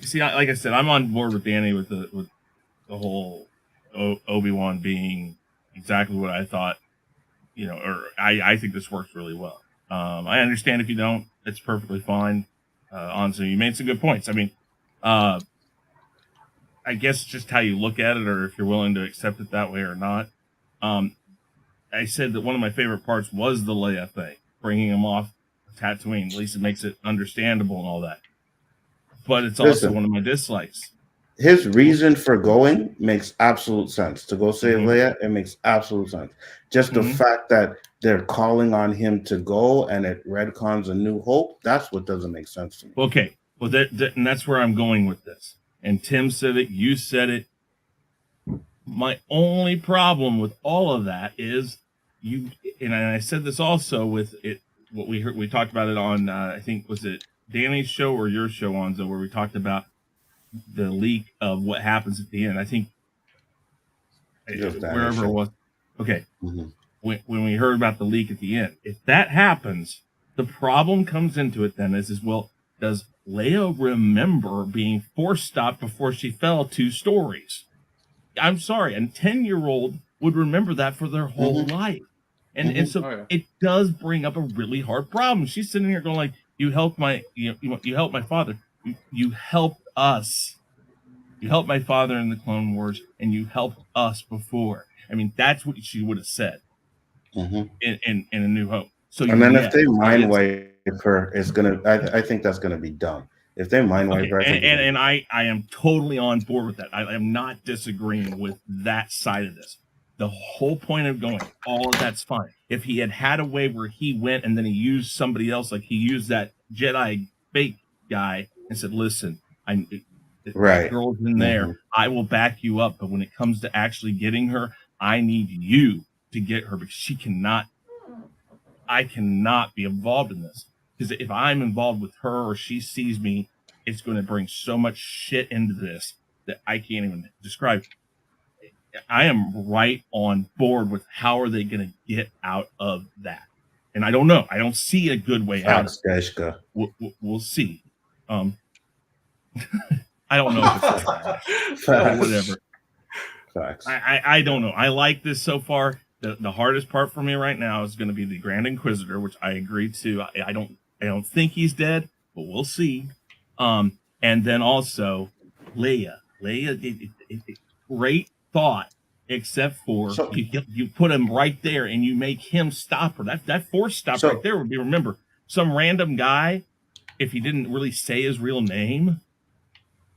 see, like I said, I'm on board with Danny with the whole Obi-Wan being exactly what I thought. Or I think this works really well. I understand if you don't, it's perfectly fine. Honestly, you made some good points. I mean, I guess just how you look at it, or if you're willing to accept it that way or not. I said that one of my favorite parts was the Leia thing, bringing him off Tatooine. At least it makes it understandable and all that. But it's also one of my dislikes. His reason for going makes absolute sense. To go save Leia, it makes absolute sense. Just the fact that they're calling on him to go and it retcons A New Hope, that's what doesn't make sense to me. Okay. Well, and that's where I'm going with this. And Tim said it, you said it. My only problem with all of that is and I said this also with it, what we heard, we talked about it on, I think, was it Danny's show or your show, Onzo, where we talked about the leak of what happens at the end. I think wherever it was. Okay. Mm-hmm. When we heard about the leak at the end, if that happens, the problem comes into it then is well, does Leia remember being force stopped before she fell 2 stories? I'm sorry, a 10-year-old would remember that for their whole life. And so it does bring up a really hard problem. She's sitting here going like, you helped my father. You helped us. You helped my father in the Clone Wars, and you helped us before. I mean, that's what she would have said in A New Hope. So, and then if they mind wipe her, it's gonna. I think that's gonna be dumb. If they mind wipe her, I am totally on board with that. I am not disagreeing with that side of this. The whole point of going, all of that's fine. If he had a way where he went and then he used somebody else, like he used that Jedi fake guy and said, "Listen, the girl's in there. I will back you up. But when it comes to actually getting her, I need you to get her because I cannot be involved in this. Because if I'm involved with her or she sees me, it's going to bring so much shit into this that I can't even describe. I am right on board with how are they going to get out of that. And I don't know. I don't see a good way out. We'll see. I don't know if it's whatever. Facts. I don't know. I like this so far. The hardest part for me right now is going to be the Grand Inquisitor, which I agree to. I don't think he's dead, but we'll see. And then also Leia. Great thought, except for you put him right there and you make him stop her. That force stop right there would be, remember, some random guy, if he didn't really say his real name,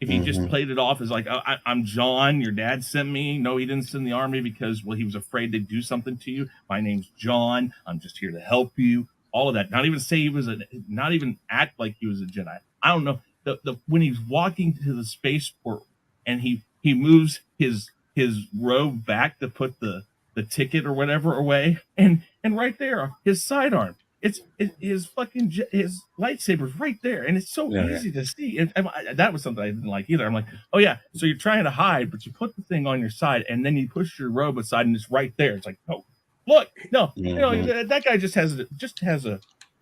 if he just played it off as like, oh, I'm John, your dad sent me. No, he didn't send the army because, well, he was afraid they'd do something to you. My name's John. I'm just here to help you. All of that. Not even say not even act like he was a Jedi. I don't know. When he's walking to the spaceport and he moves his robe back to put the ticket or whatever away, and right there, his sidearm. It's his lightsaber's right there, and it's so easy to see. That was something I didn't like either. I'm like, oh yeah, so you're trying to hide, but you put the thing on your side, and then you push your robe aside, and it's right there. It's like, oh, look, no, that guy just has a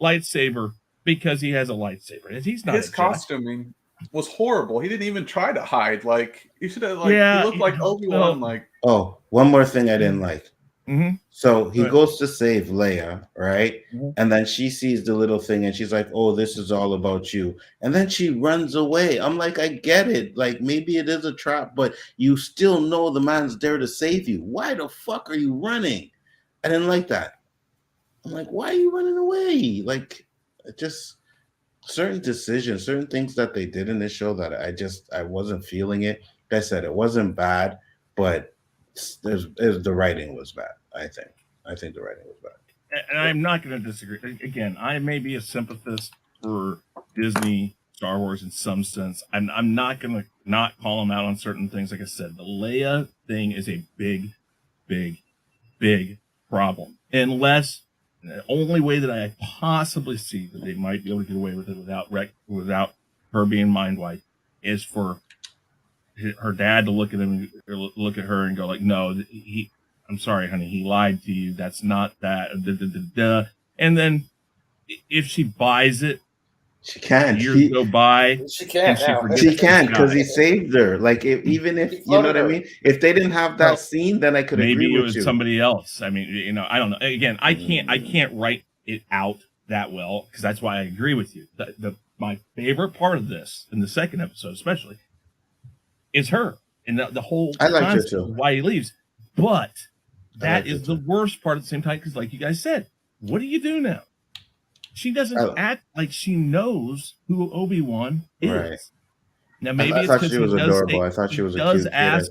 lightsaber because he has a lightsaber. He's not. His costuming was horrible. He didn't even try to hide. Like he should have. He looked like Obi-Wan. One more thing I didn't like. So he goes to save Leia, right? And then she sees the little thing and she's like, oh, this is all about you. And then she runs away. I'm like, I get it. Like, maybe it is a trap, but you still know the man's there to save you. Why the fuck are you running? I didn't like that. I'm like, why are you running away? Like, just certain decisions, certain things that they did in this show that I wasn't feeling it. Like I said, it wasn't bad, but the writing was bad. I think the writing was bad, and I'm not going to disagree. Again, I may be a sympathist for Disney, Star Wars in some sense. I'm not going to not call them out on certain things. Like I said, the Leia thing is a big problem. Unless the only way that I possibly see that they might be able to get away with it without her being mind wiped is for her dad to look at him, look at her, and go like, "No, I'm sorry, honey. He lied to you. That's not that." And then, if she buys it, she can. Years go by. She can't. She can because he saved her. Like even if you know what I mean. If they didn't have that scene, then I could agree with you. Maybe it was somebody else. I mean, I don't know. Again, I can't write it out that well because that's why I agree with you. My favorite part of this in the second episode, especially, is her and the whole concept of why he leaves. But that is the worst part at the same time because, like you guys said, what do you do now? She doesn't act like she knows who Obi-Wan is. Right. Now maybe it's because she was adorable. I thought she was a cute kid.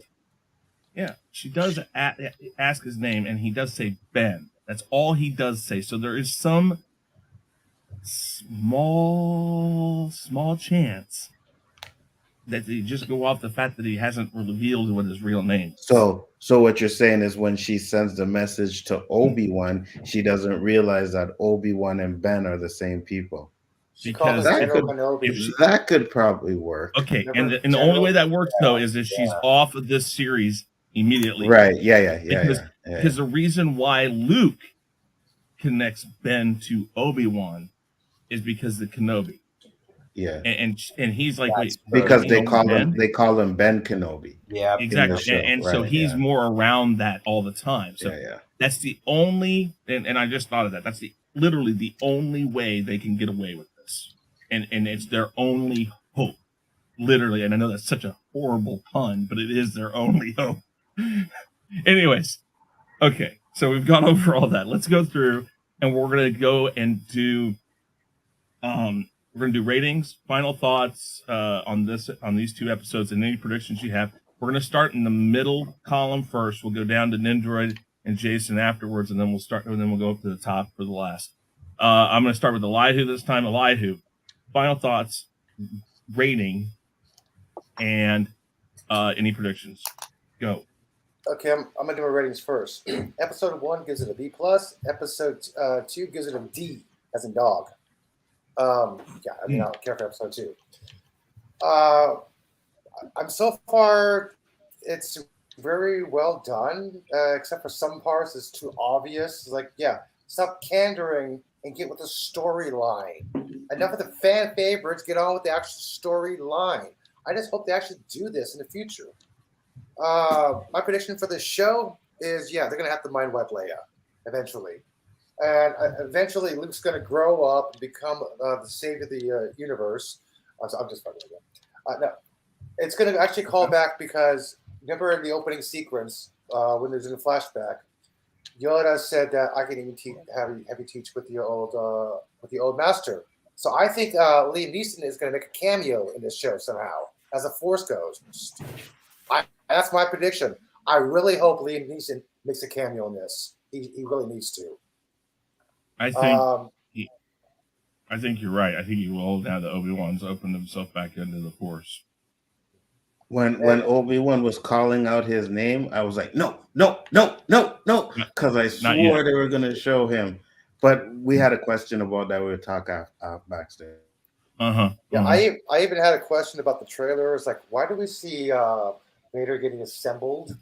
Yeah, she does ask his name, and he does say Ben. That's all he does say. So there is some small chance that they just go off the fact that he hasn't revealed what his real name is. So what you're saying is when she sends the message to Obi-Wan, she doesn't realize that Obi-Wan and Ben are the same people. called because him That General could Kenobi. that could probably work. okay, Remember and the only General? way that works though is if she's Yeah. off of this series immediately, Right? Yeah. because the reason why Luke connects Ben to Obi-Wan is because the Kenobi. Yeah. And he's like, wait, Because you they know call Ben? him Ben Kenobi. Yeah. Exactly. show, And so right, he's yeah. more around that all the time. So Yeah. that's the only, and I just thought of that. That's literally the only way they can get away with this. And it's their only hope. Literally. And I know that's such a horrible pun, but it is their only hope. Anyways. Okay. So we've gone over all that. Let's go through and we're going to go and do, we're going to do ratings, final thoughts on these two episodes, and any predictions you have. We're going to start in the middle column first. We'll go down to Nindroid and Jason afterwards, and then we'll go up to the top for the last. I'm going to start with Elihu this time. Elihu, final thoughts, rating, and any predictions. Go. Okay, I'm gonna do my ratings first. Episode 1 gives it a B plus. Episode 2 gives it a D, as in dog. I don't care for episode 2. I'm so far, it's very well done, except for some parts it's too obvious. It's like, stop candoring and get with the storyline. Enough of the fan favorites, get on with the actual storyline. I just hope they actually do this in the future. My prediction for this show is, they're going to have to mind wipe Leia eventually. And eventually Luke's going to grow up and become the savior of the universe. I'm just fucking with you. No, it's going to actually call back because remember in the opening sequence when there's in the flashback, Yoda said that I can even have you teach with the old master. So I think Liam Neeson is going to make a cameo in this show somehow as the Force goes. That's my prediction. I really hope Liam Neeson makes a cameo in this. He really needs to. I think you're right. I think he will now that Obi-Wan's opened himself back into the Force. When Obi-Wan was calling out his name, I was like, no, because I swore they were going to show him. But we had a question about that. We were talking backstage. I even had a question about the trailer. It's like, why do we see Vader getting assembled?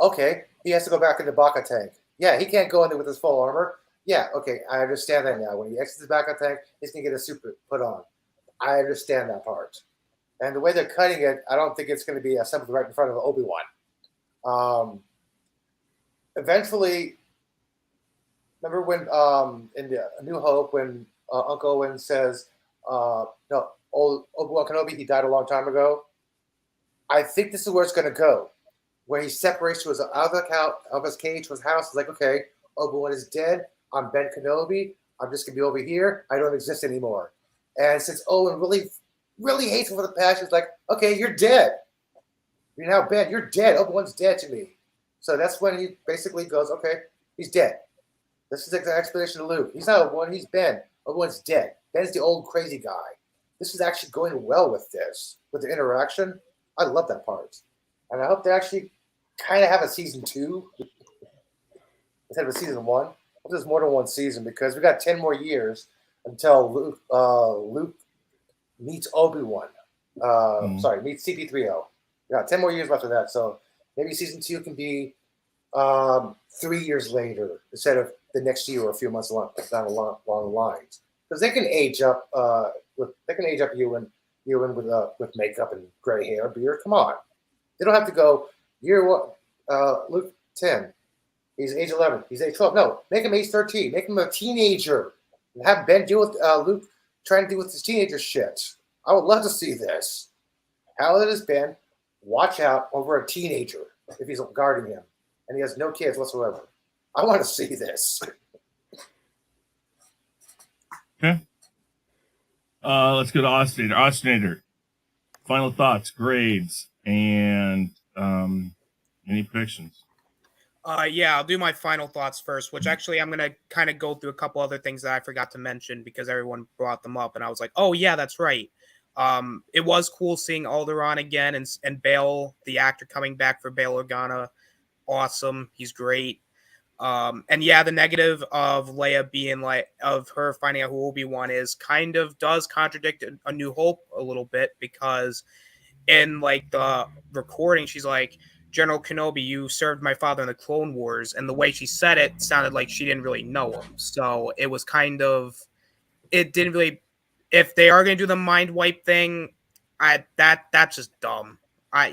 Okay, he has to go back in the Bacca tank. Yeah, he can't go in there with his full armor. Yeah, okay, I understand that now. When he exits the Bacca tank, he's going to get a suit put on. I understand that part. And the way they're cutting it, I don't think it's going to be assembled right in front of Obi-Wan. Eventually, remember when in the New Hope, when Uncle Owen says, no, Obi-Wan Kenobi, he died a long time ago. I think this is where it's going to go. Where he separates to out of his cage to his house. It's like, okay, Obi-Wan is dead. I'm Ben Kenobi. I'm just going to be over here. I don't exist anymore. And since Owen really, really hates him for the past, he's like, okay, you're dead. You're now Ben. You're dead. Obi-Wan's dead to me. So that's when he basically goes, okay, he's dead. This is the explanation to Luke. He's not Obi-Wan. He's Ben. Obi-Wan's dead. Ben's the old crazy guy. This is actually going well with this, with the interaction. I love that part. And I hope they actually kind of have a season 2 instead of a season 1. I hope there's more than one season because we got 10 more years until Luke meets Obi-Wan. Meets CP3O. We got 10 more years left of that. So maybe season 2 can be 3 years later instead of the next year or a few months down along the lines. Because they can age up Ewan with makeup and gray hair, beard. Come on. They don't have to go year 1, Luke 10. He's age 11. He's age 12. No, make him age 13. Make him a teenager. And have Ben deal with Luke trying to deal with his teenager shit. I would love to see this. How it is Ben, watch out over a teenager if he's guarding him. And he has no kids whatsoever. I want to see this. Okay. Let's go to Ostinator. Ostinator, final thoughts, grades, and any predictions. I'll do my final thoughts first, which actually I'm going to kind of go through a couple other things that I forgot to mention because everyone brought them up. And I was like, oh, yeah, that's right. It was cool seeing Alderaan again and Bail, the actor coming back for Bail Organa. Awesome. He's great. And yeah, the negative of Leia being of her finding out who Obi-Wan is kind of does contradict A New Hope a little bit, because in the recording, she's like, General Kenobi, you served my father in the Clone Wars, and the way she said it sounded like she didn't really know him. So it was it didn't really. If they are going to do the mind wipe thing, that's just dumb. I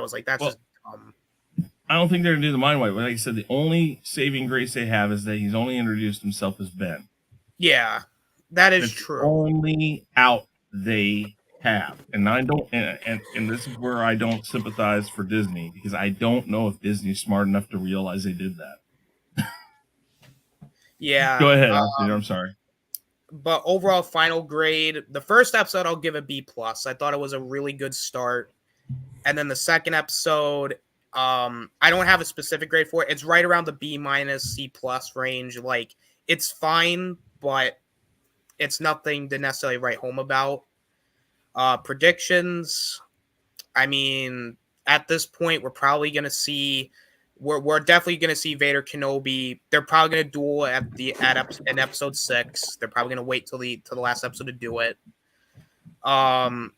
was like, that's just dumb. I don't think they're going to do the mind wipe. Like I said, the only saving grace they have is that he's only introduced himself as Ben. Yeah, that is That's true. Only out they have, and I don't, and this is where I don't sympathize for Disney, because I don't know if Disney's smart enough to realize they did that. Yeah. Go ahead, I'm sorry. But overall, final grade, the first episode I'll give a B+. I thought it was a really good start, and then the second episode, I don't have a specific grade for it. It's right around the B-, C+ range. Like, it's fine, but it's nothing to necessarily write home about. Predictions, I mean, at this point, we're probably going to see, we're definitely going to see Vader Kenobi. They're probably going to duel in episode 6. They're probably going to wait till the last episode to do it. The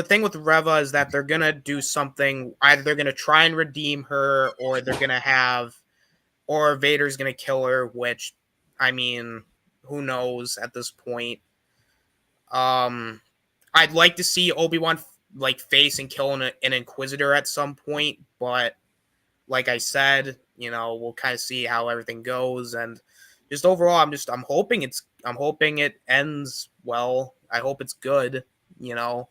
thing with Reva is that they're going to do something. Either they're going to try and redeem her, or they're going to or Vader's going to kill her, which, I mean, who knows at this point. I'd like to see Obi-Wan face and kill an Inquisitor at some point, but like I said, we'll kind of see how everything goes, and just overall, I'm hoping it ends well. I hope it's good. I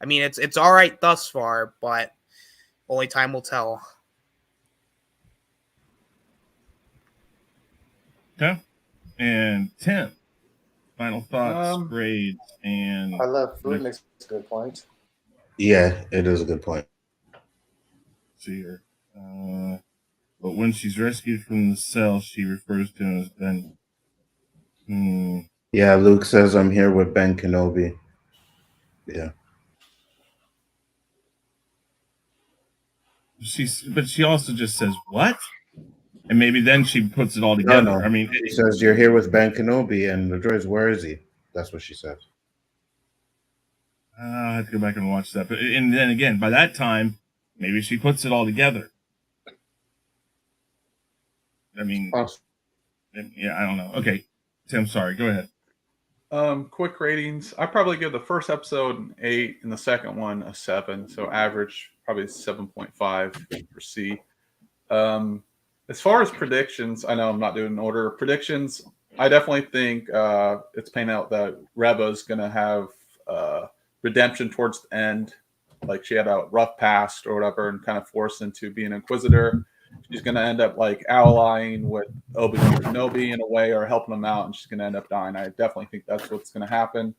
mean, it's all right thus far, but only time will tell. Okay, and Tim, final thoughts, grades, and I love food makes a good point. Yeah, it is a good point. See her. But when she's rescued from the cell, she refers to him as Ben. Yeah, Luke says, I'm here with Ben Kenobi. Yeah. But she also just says, what? And maybe then she puts it all together. No. I mean, she says, you're here with Ben Kenobi, and the droid's, where is he? That's what she says. I'll have to go back and watch that. And then again, by that time, maybe she puts it all together. I mean, yeah, I don't know. Okay, Tim, sorry. Go ahead. Quick ratings. I probably give the first episode an 8 and the second one a 7. So average probably 7.5 for C. As far as predictions, I know I'm not doing an order. Predictions, I definitely think it's paying out that Reva's going to have redemption towards the end. Like, she had a rough past or whatever and kind of forced into being an Inquisitor. She's going to end up allying with Obi-Wan Kenobi in a way, or helping him out, and she's going to end up dying. I definitely think that's what's going to happen.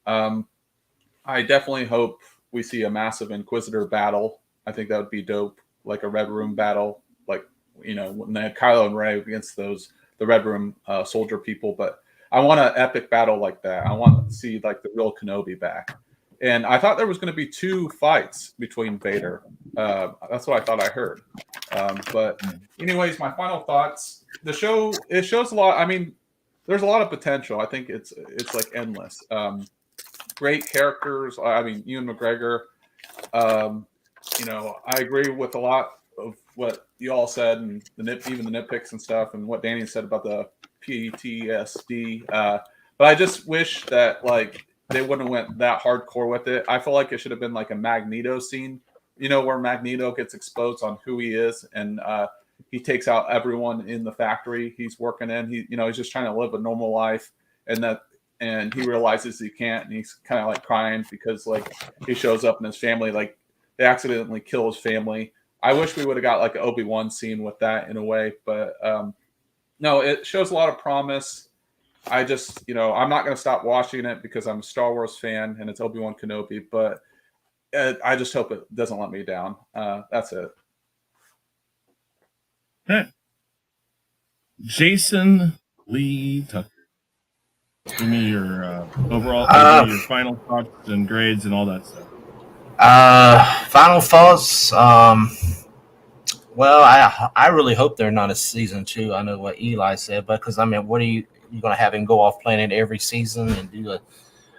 I definitely hope we see a massive Inquisitor battle. I think that would be dope, like a Red Room battle, when they had Kylo and Rey against the Red Room soldier people. But I want an epic battle like that. I want to see the real Kenobi back. And I thought there was going to be 2 fights between Vader. That's what I thought I heard. But anyways, my final thoughts. The show, it shows a lot. I mean, there's a lot of potential. I think it's endless. Great characters. I mean, Ewan McGregor. I agree with a lot of what you all said, and even the nitpicks and stuff, and what Danny said about the PTSD. But I just wish that they wouldn't have went that hardcore with it. I feel like it should have been like a Magneto scene, where Magneto gets exposed on who he is, and he takes out everyone in the factory he's working in. He's just trying to live a normal life, and he realizes he can't, and he's kind of crying because he shows up and his family they accidentally kill his family. I wish we would have got an Obi-Wan scene with that in a way, but no, it shows a lot of promise. I just, I'm not going to stop watching it because I'm a Star Wars fan and it's Obi-Wan Kenobi, but I just hope it doesn't let me down. That's it. Okay. Jason Lee Tucker. Give me your overall, your final thoughts and grades and all that stuff. Final thoughts. Well, I really hope they're not a season 2. I know what Eli said, but because I mean, what are you going to have him go off planet every season and do a?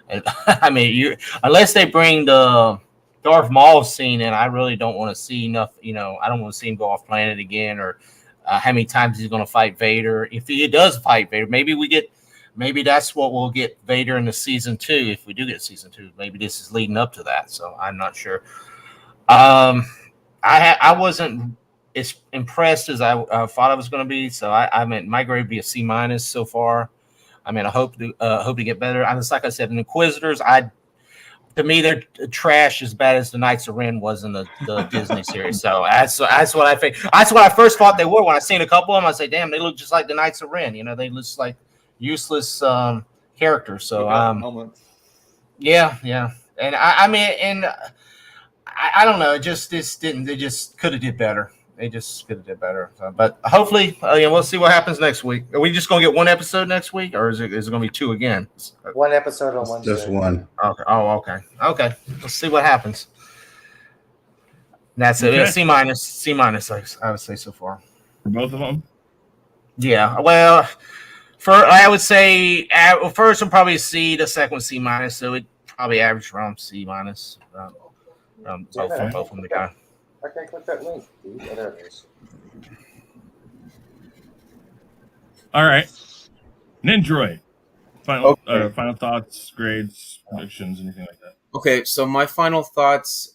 And, I mean, you unless they bring the Darth Maul scene in, I really don't want to see enough. You know, I don't want to see him go off planet again, or how many times he's going to fight Vader. If he does fight Vader, maybe that's what we'll get Vader in the season 2. If we do get season 2, maybe this is leading up to that. So I'm not sure. I wasn't as impressed as I thought I was going to be. So I mean, my grade would be a C- so far. I mean, I hope to get better. I just like I said, in Inquisitors, to me they're trash as bad as the Knights of Ren was in the Disney series. So that's what I think. That's what I first thought they were when I seen a couple of them. I say, damn, they look just like the Knights of Ren. You know, they look like useless characters. So yeah, and I mean, and I don't know. This didn't. They just could have did better. They just could have did better. So, but hopefully, we'll see what happens next week. Are we just gonna get one episode next week, or is it gonna be 2 again? One episode on Wednesday. Just one. Okay. Oh, okay. Okay. Let's see what happens. That's it. Okay. C minus. C minus. I would say so far. For both of them. Yeah. Well, I would say first one probably C. The second one C minus. So it probably average around C minus. Both of them. I can't click that link, dude. Oh, there it is. All right. Nindroid. Final thoughts, grades, predictions, anything like that. Okay, so my final thoughts,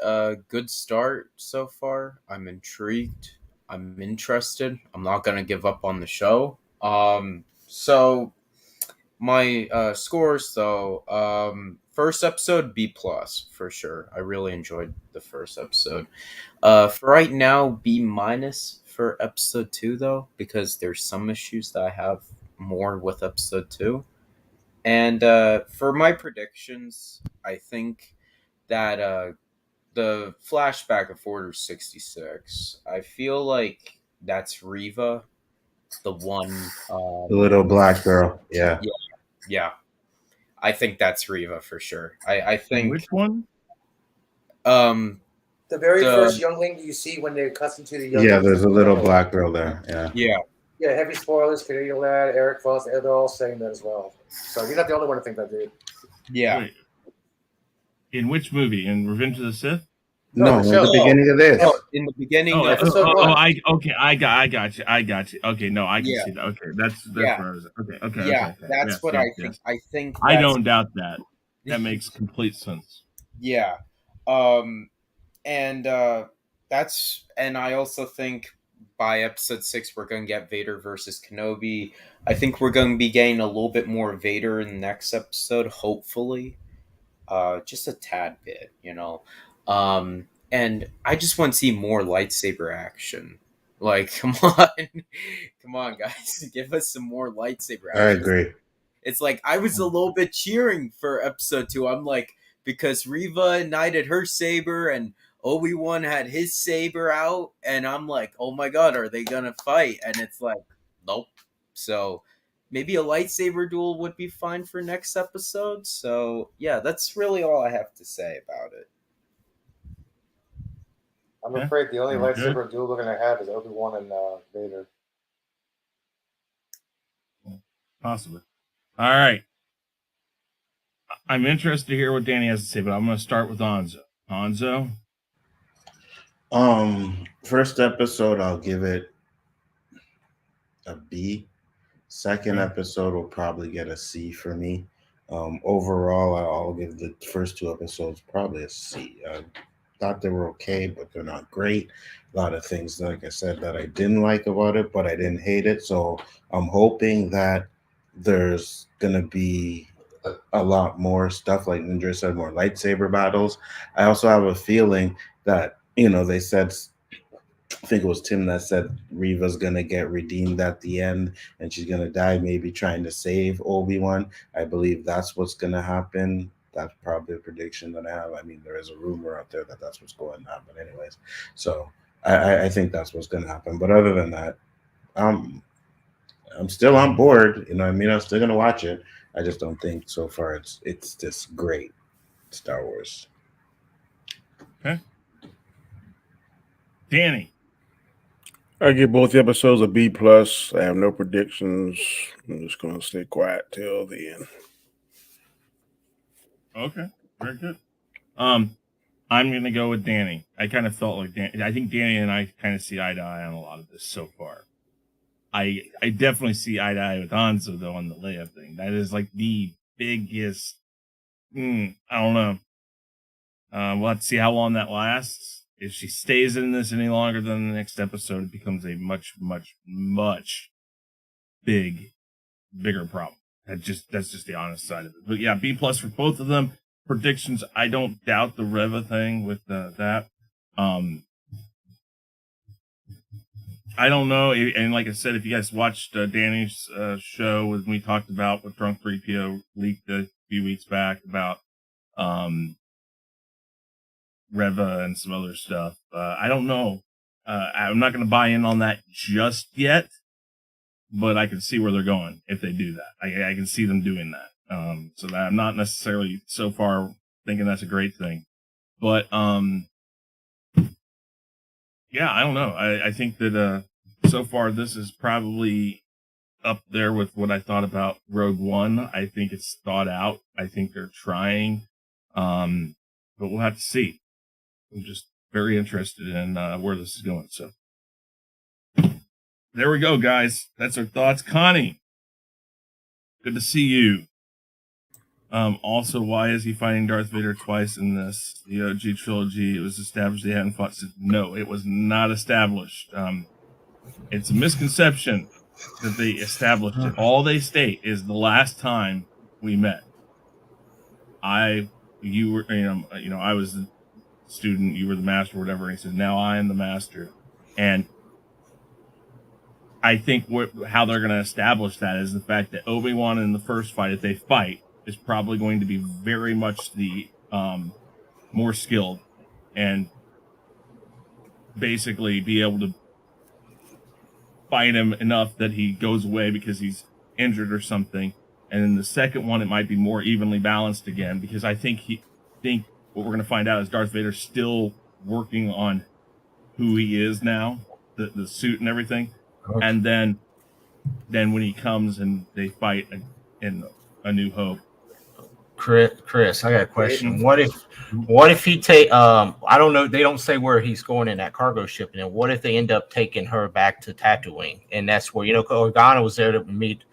good start so far. I'm intrigued. I'm interested. I'm not going to give up on the show. So my scores, though, first episode, B+ for sure. I really enjoyed the first episode. For right now, B- for episode 2, though, because there's some issues that I have more with episode 2. And for my predictions, I think that the flashback of Order 66, I feel like that's Reva, the one. The little black girl. Yeah. Yeah. I think that's Reva for sure. I think. Which one? The very first youngling you see when they're accustomed to the youngling. Yeah, there's a little black girl there. Yeah. Yeah, heavy spoilers. Canadian Lad, Eric Voss, they're all saying that as well. So you're not the only one to think that, dude. Yeah. Wait. In which movie? In Revenge of the Sith? No, in the beginning of this. Oh, in the beginning of episode 1. I got you. Okay, no, I can see that. Okay, that's where I was. Okay. Yeah, that's what I think. Yes. I think I don't doubt that. That makes complete sense. Yeah. And I also think by episode 6 we're going to get Vader versus Kenobi. I think we're going to be getting a little bit more Vader in the next episode, hopefully. Just a tad bit, and I just want to see more lightsaber action. Like, come on, guys, give us some more lightsaber action. I agree. It's like I was a little bit cheering for episode 2. I'm like, because Reva ignited her saber and Obi-Wan had his saber out, and I'm like, oh my god, are they gonna fight? And it's like, nope. So maybe a lightsaber duel would be fine for next episode. So yeah, that's really all I have to say about it. I'm afraid the only lightsaber duel we're gonna have is Obi-Wan and Vader. Possibly. All right. I'm interested to hear what Danny has to say, but I'm going to start with Anzo. Anzo? First episode, I'll give it a B. Second episode will probably get a C for me. Overall, I'll give the first 2 episodes probably a C. I thought they were okay, but they're not great. A lot of things, like I said, that I didn't like about it, but I didn't hate it. So I'm hoping that there's going to be a lot more stuff, like Ninja said, more lightsaber battles. I also have a feeling that, they said, I think it was Tim that said Reva's going to get redeemed at the end and she's going to die, maybe trying to save Obi-Wan. I believe that's what's going to happen. That's probably a prediction that I have. I mean, there is a rumor out there that that's what's going to happen anyways. So I think that's what's going to happen. But other than that, I'm still on board. I'm still going to watch it. I just don't think so far it's this great Star Wars. Okay. Danny. I give both episodes a B plus. I have no predictions. I'm just going to stay quiet till the end. Okay, very good. I'm gonna go with Danny. I kind of felt like I think Danny and I kind of see eye to eye on a lot of this so far. I definitely see eye to eye with Anzo though on the Leia thing. That is like the biggest. I don't know. We'll have to see how long that lasts. If she stays in this any longer than the next episode, it becomes a much, much, much bigger problem. That's just the honest side of it. But yeah, B plus for both of them. Predictions, I don't doubt the Reva thing with that. I don't know, and like I said, if you guys watched Danny's show when we talked about what Drunk 3PO leaked a few weeks back about Reva and some other stuff, I don't know. I'm not going to buy in on that just yet, but I can see where they're going if they do that. I can see them doing that. So that I'm not necessarily so far thinking that's a great thing, but yeah, I don't know. I think that so far this is probably up there with what I thought about Rogue One. I think it's thought out. I think they're trying, but we'll have to see. I'm just very interested in where this is going. So there we go, guys. That's our thoughts. Connie, good to see you. Also, why is he fighting Darth Vader twice in this? The OG trilogy, it was established they hadn't fought. No, it was not established. It's a misconception that they established it. All they state is the last time we met. I was the student, you were the master, whatever. And he said, now I am the master. And I think how they're going to establish that is the fact that Obi-Wan in the first fight, if they fight, is probably going to be very much the more skilled and basically be able to fight him enough that he goes away because he's injured or something. And then the second one, it might be more evenly balanced again, because I think what we're going to find out is Darth Vader's still working on who he is now, the suit and everything. Okay. And then when he comes and they fight in A New Hope. Chris, I got a question. What if he take I don't know, they don't say where he's going in that cargo ship, and then what if they end up taking her back to Tatooine, and that's where Organa was there to meet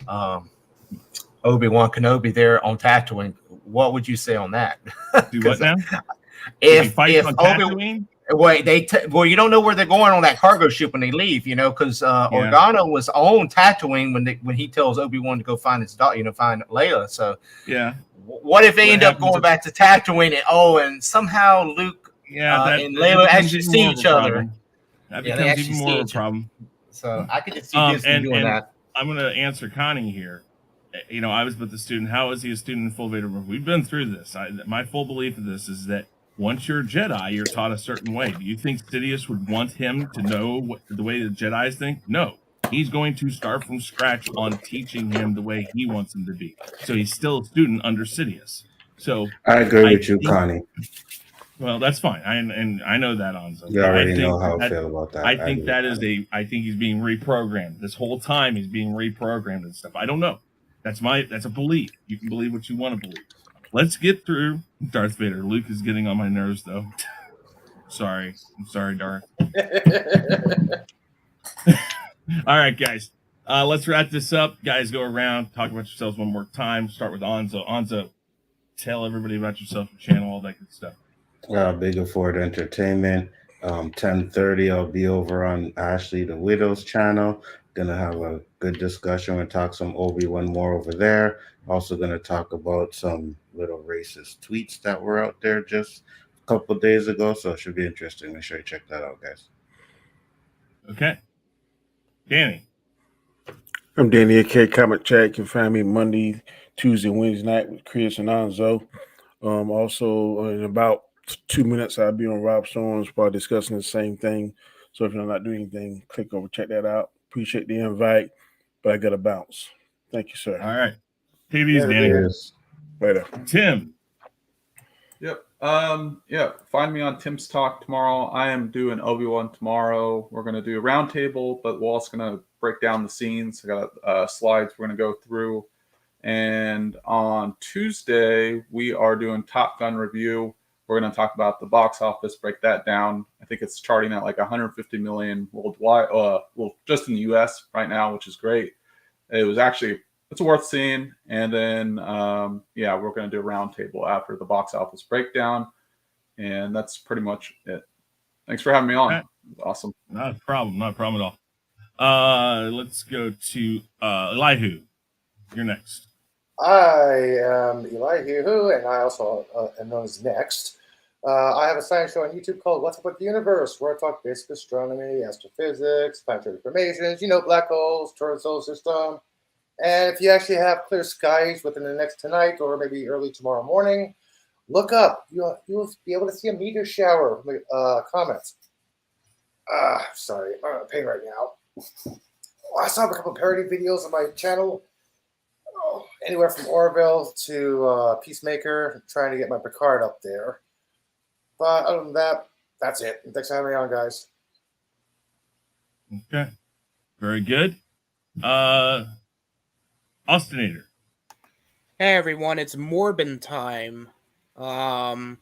Obi-Wan Kenobi there on Tatooine. What would you say on that? Do what now? If Obi-Wan, well, you don't know where they're going on that cargo ship when they leave, because Organa was on Tatooine when he tells Obi-Wan to go find his daughter, find Leia. So yeah. What if they end up going back to Tatooine and somehow Luke and Leia actually see each other? That becomes even more of a problem. So I could just see Disney doing that. I'm going to answer Connie here. I was with the student. How is he a student in full Vader? We've been through this. My full belief of this is that once you're a Jedi, you're taught a certain way. Do you think Sidious would want him to know the way the Jedis think? No. He's going to start from scratch on teaching him the way he wants him to be. So he's still a student under Sidious. So I agree with you, Connie. Well, that's fine. I know that, Anzo. You already know how I feel about that. I think I think he's being reprogrammed. This whole time he's being reprogrammed and stuff. I don't know. That's a belief. You can believe what you want to believe. Let's get through Darth Vader. Luke is getting on my nerves, though. Sorry. I'm sorry, Darth. All right, guys. Let's wrap this up. Guys, go around, talk about yourselves one more time. Start with Anzo. Anzo, tell everybody about yourself, your channel, all that good stuff. Bigger Ford Entertainment. 10:30, I'll be over on Ashley the Widow's channel. Gonna have a good discussion and talk some Obi-Wan more over there. Also gonna talk about some little racist tweets that were out there just a couple days ago. So it should be interesting. Make sure you check that out, guys. Okay. Danny. I'm Danny AK Comic Chat. You can find me Monday, Tuesday, Wednesday night with Chris and Anzo. Also, in about 2 minutes, I'll be on Rob Storm's probably discussing the same thing. So if you're not doing anything, click over, check that out. Appreciate the invite, but I got to bounce. Thank you, sir. All right. Take it easy, Danny. Later. Tim. Yep. Yeah, find me on Tim's Talk tomorrow. I am doing Obi-Wan tomorrow. We're going to do a roundtable, but we're also going to break down the scenes. I got slides we're going to go through. And on Tuesday, we are doing Top Gun review. We're going to talk about the box office, break that down. I think it's charting at like 150 million worldwide, well, just in the US right now, which is great. It's worth seeing. And then, we're going to do a roundtable after the box office breakdown. And that's pretty much it. Thanks for having me on. Right. Awesome. Not a problem at all. Let's go to Elihu. You're next. I am Elihu, and I also am known as Next. I have a science show on YouTube called What's Up with the Universe, where I talk basic astronomy, astrophysics, planetary formations, black holes, towards the solar system. And if you actually have clear skies within the next tonight or maybe early tomorrow morning, look up. You'll be able to see a meteor shower from the comments. Sorry, I'm in pain right now. I saw a couple of parody videos on my channel. Anywhere from Orville to Peacemaker, trying to get my Picard up there. But other than that, that's it. Thanks for having me on, guys. Okay. Very good. Austinator. Hey everyone, it's Morbin time. I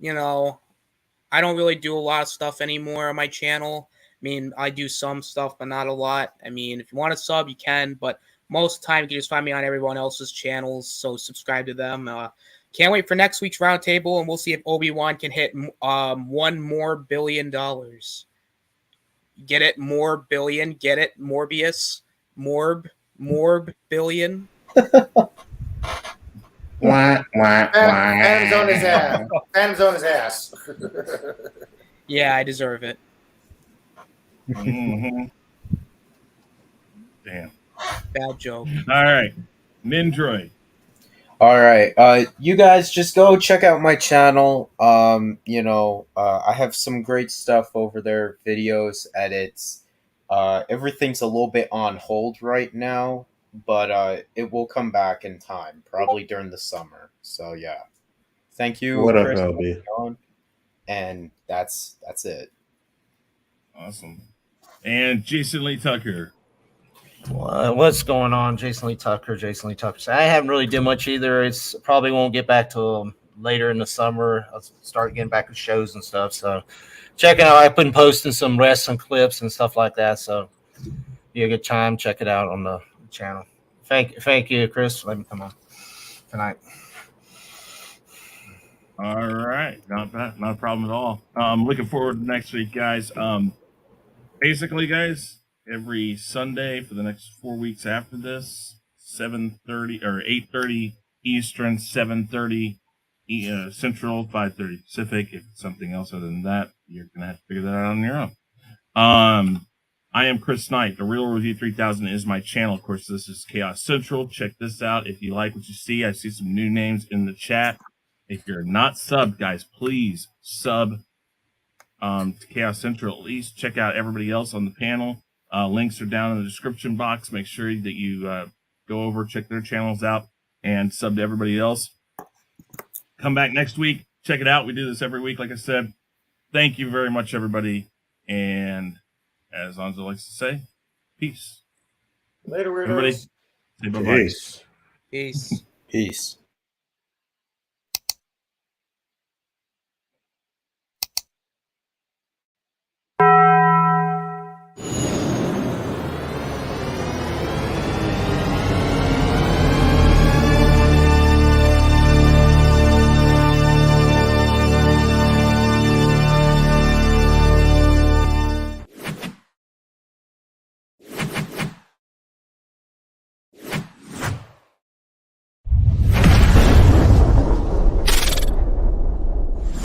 don't really do a lot of stuff anymore on my channel. I mean, I do some stuff, but not a lot. I mean, if you want to sub, you can, but most of the time you can just find me on everyone else's channels, so subscribe to them. Can't wait for next week's roundtable, and we'll see if Obi-Wan can hit $1 more billion. Get it? More billion. Get it? Morbius. Morb billion. Phantom's on his ass. Phantom's on his ass. Yeah, I deserve it. Mm-hmm. Damn. Bad joke. All right. Nindroid. All right. You guys just go check out my channel. I have some great stuff over there, videos, edits. Everything's a little bit on hold right now, but it will come back in time, probably during the summer. So yeah. Thank you. What up, Chris, LB? And that's it. Awesome. And Jason Lee Tucker. What's going on? Jason Lee Tucker. So I haven't really done much either. It's probably won't get back till later in the summer. I'll start getting back to shows and stuff. So check it out. I've been posting some wrestling clips and stuff like that. So be a good time. Check it out on the channel. Thank you, Chris. Let me come on tonight. All right. Not bad. Not a problem at all. I'm looking forward to next week, guys. Basically, guys, every Sunday for the next 4 weeks after this, 7:30 or 8:30 Eastern, 7:30 Central, 5:30 Pacific. If it's something else other than that, you're gonna have to figure that out on your own. I am Chris Knight. The Real Review 3000 is my channel. Of course, this is Chaos Central. Check this out. If you like what you see, I see some new names in the chat. If you're not subbed, guys, please sub to Chaos Central. At least check out everybody else on the panel. Links are down in the description box. Make sure that you go over, check their channels out, and sub to everybody else. Come back next week. Check it out. We do this every week, like I said. Thank you very much, everybody. And as Anzo likes to say, peace. Later, weirdos. Everybody, say bye-bye. Peace. Peace. Peace.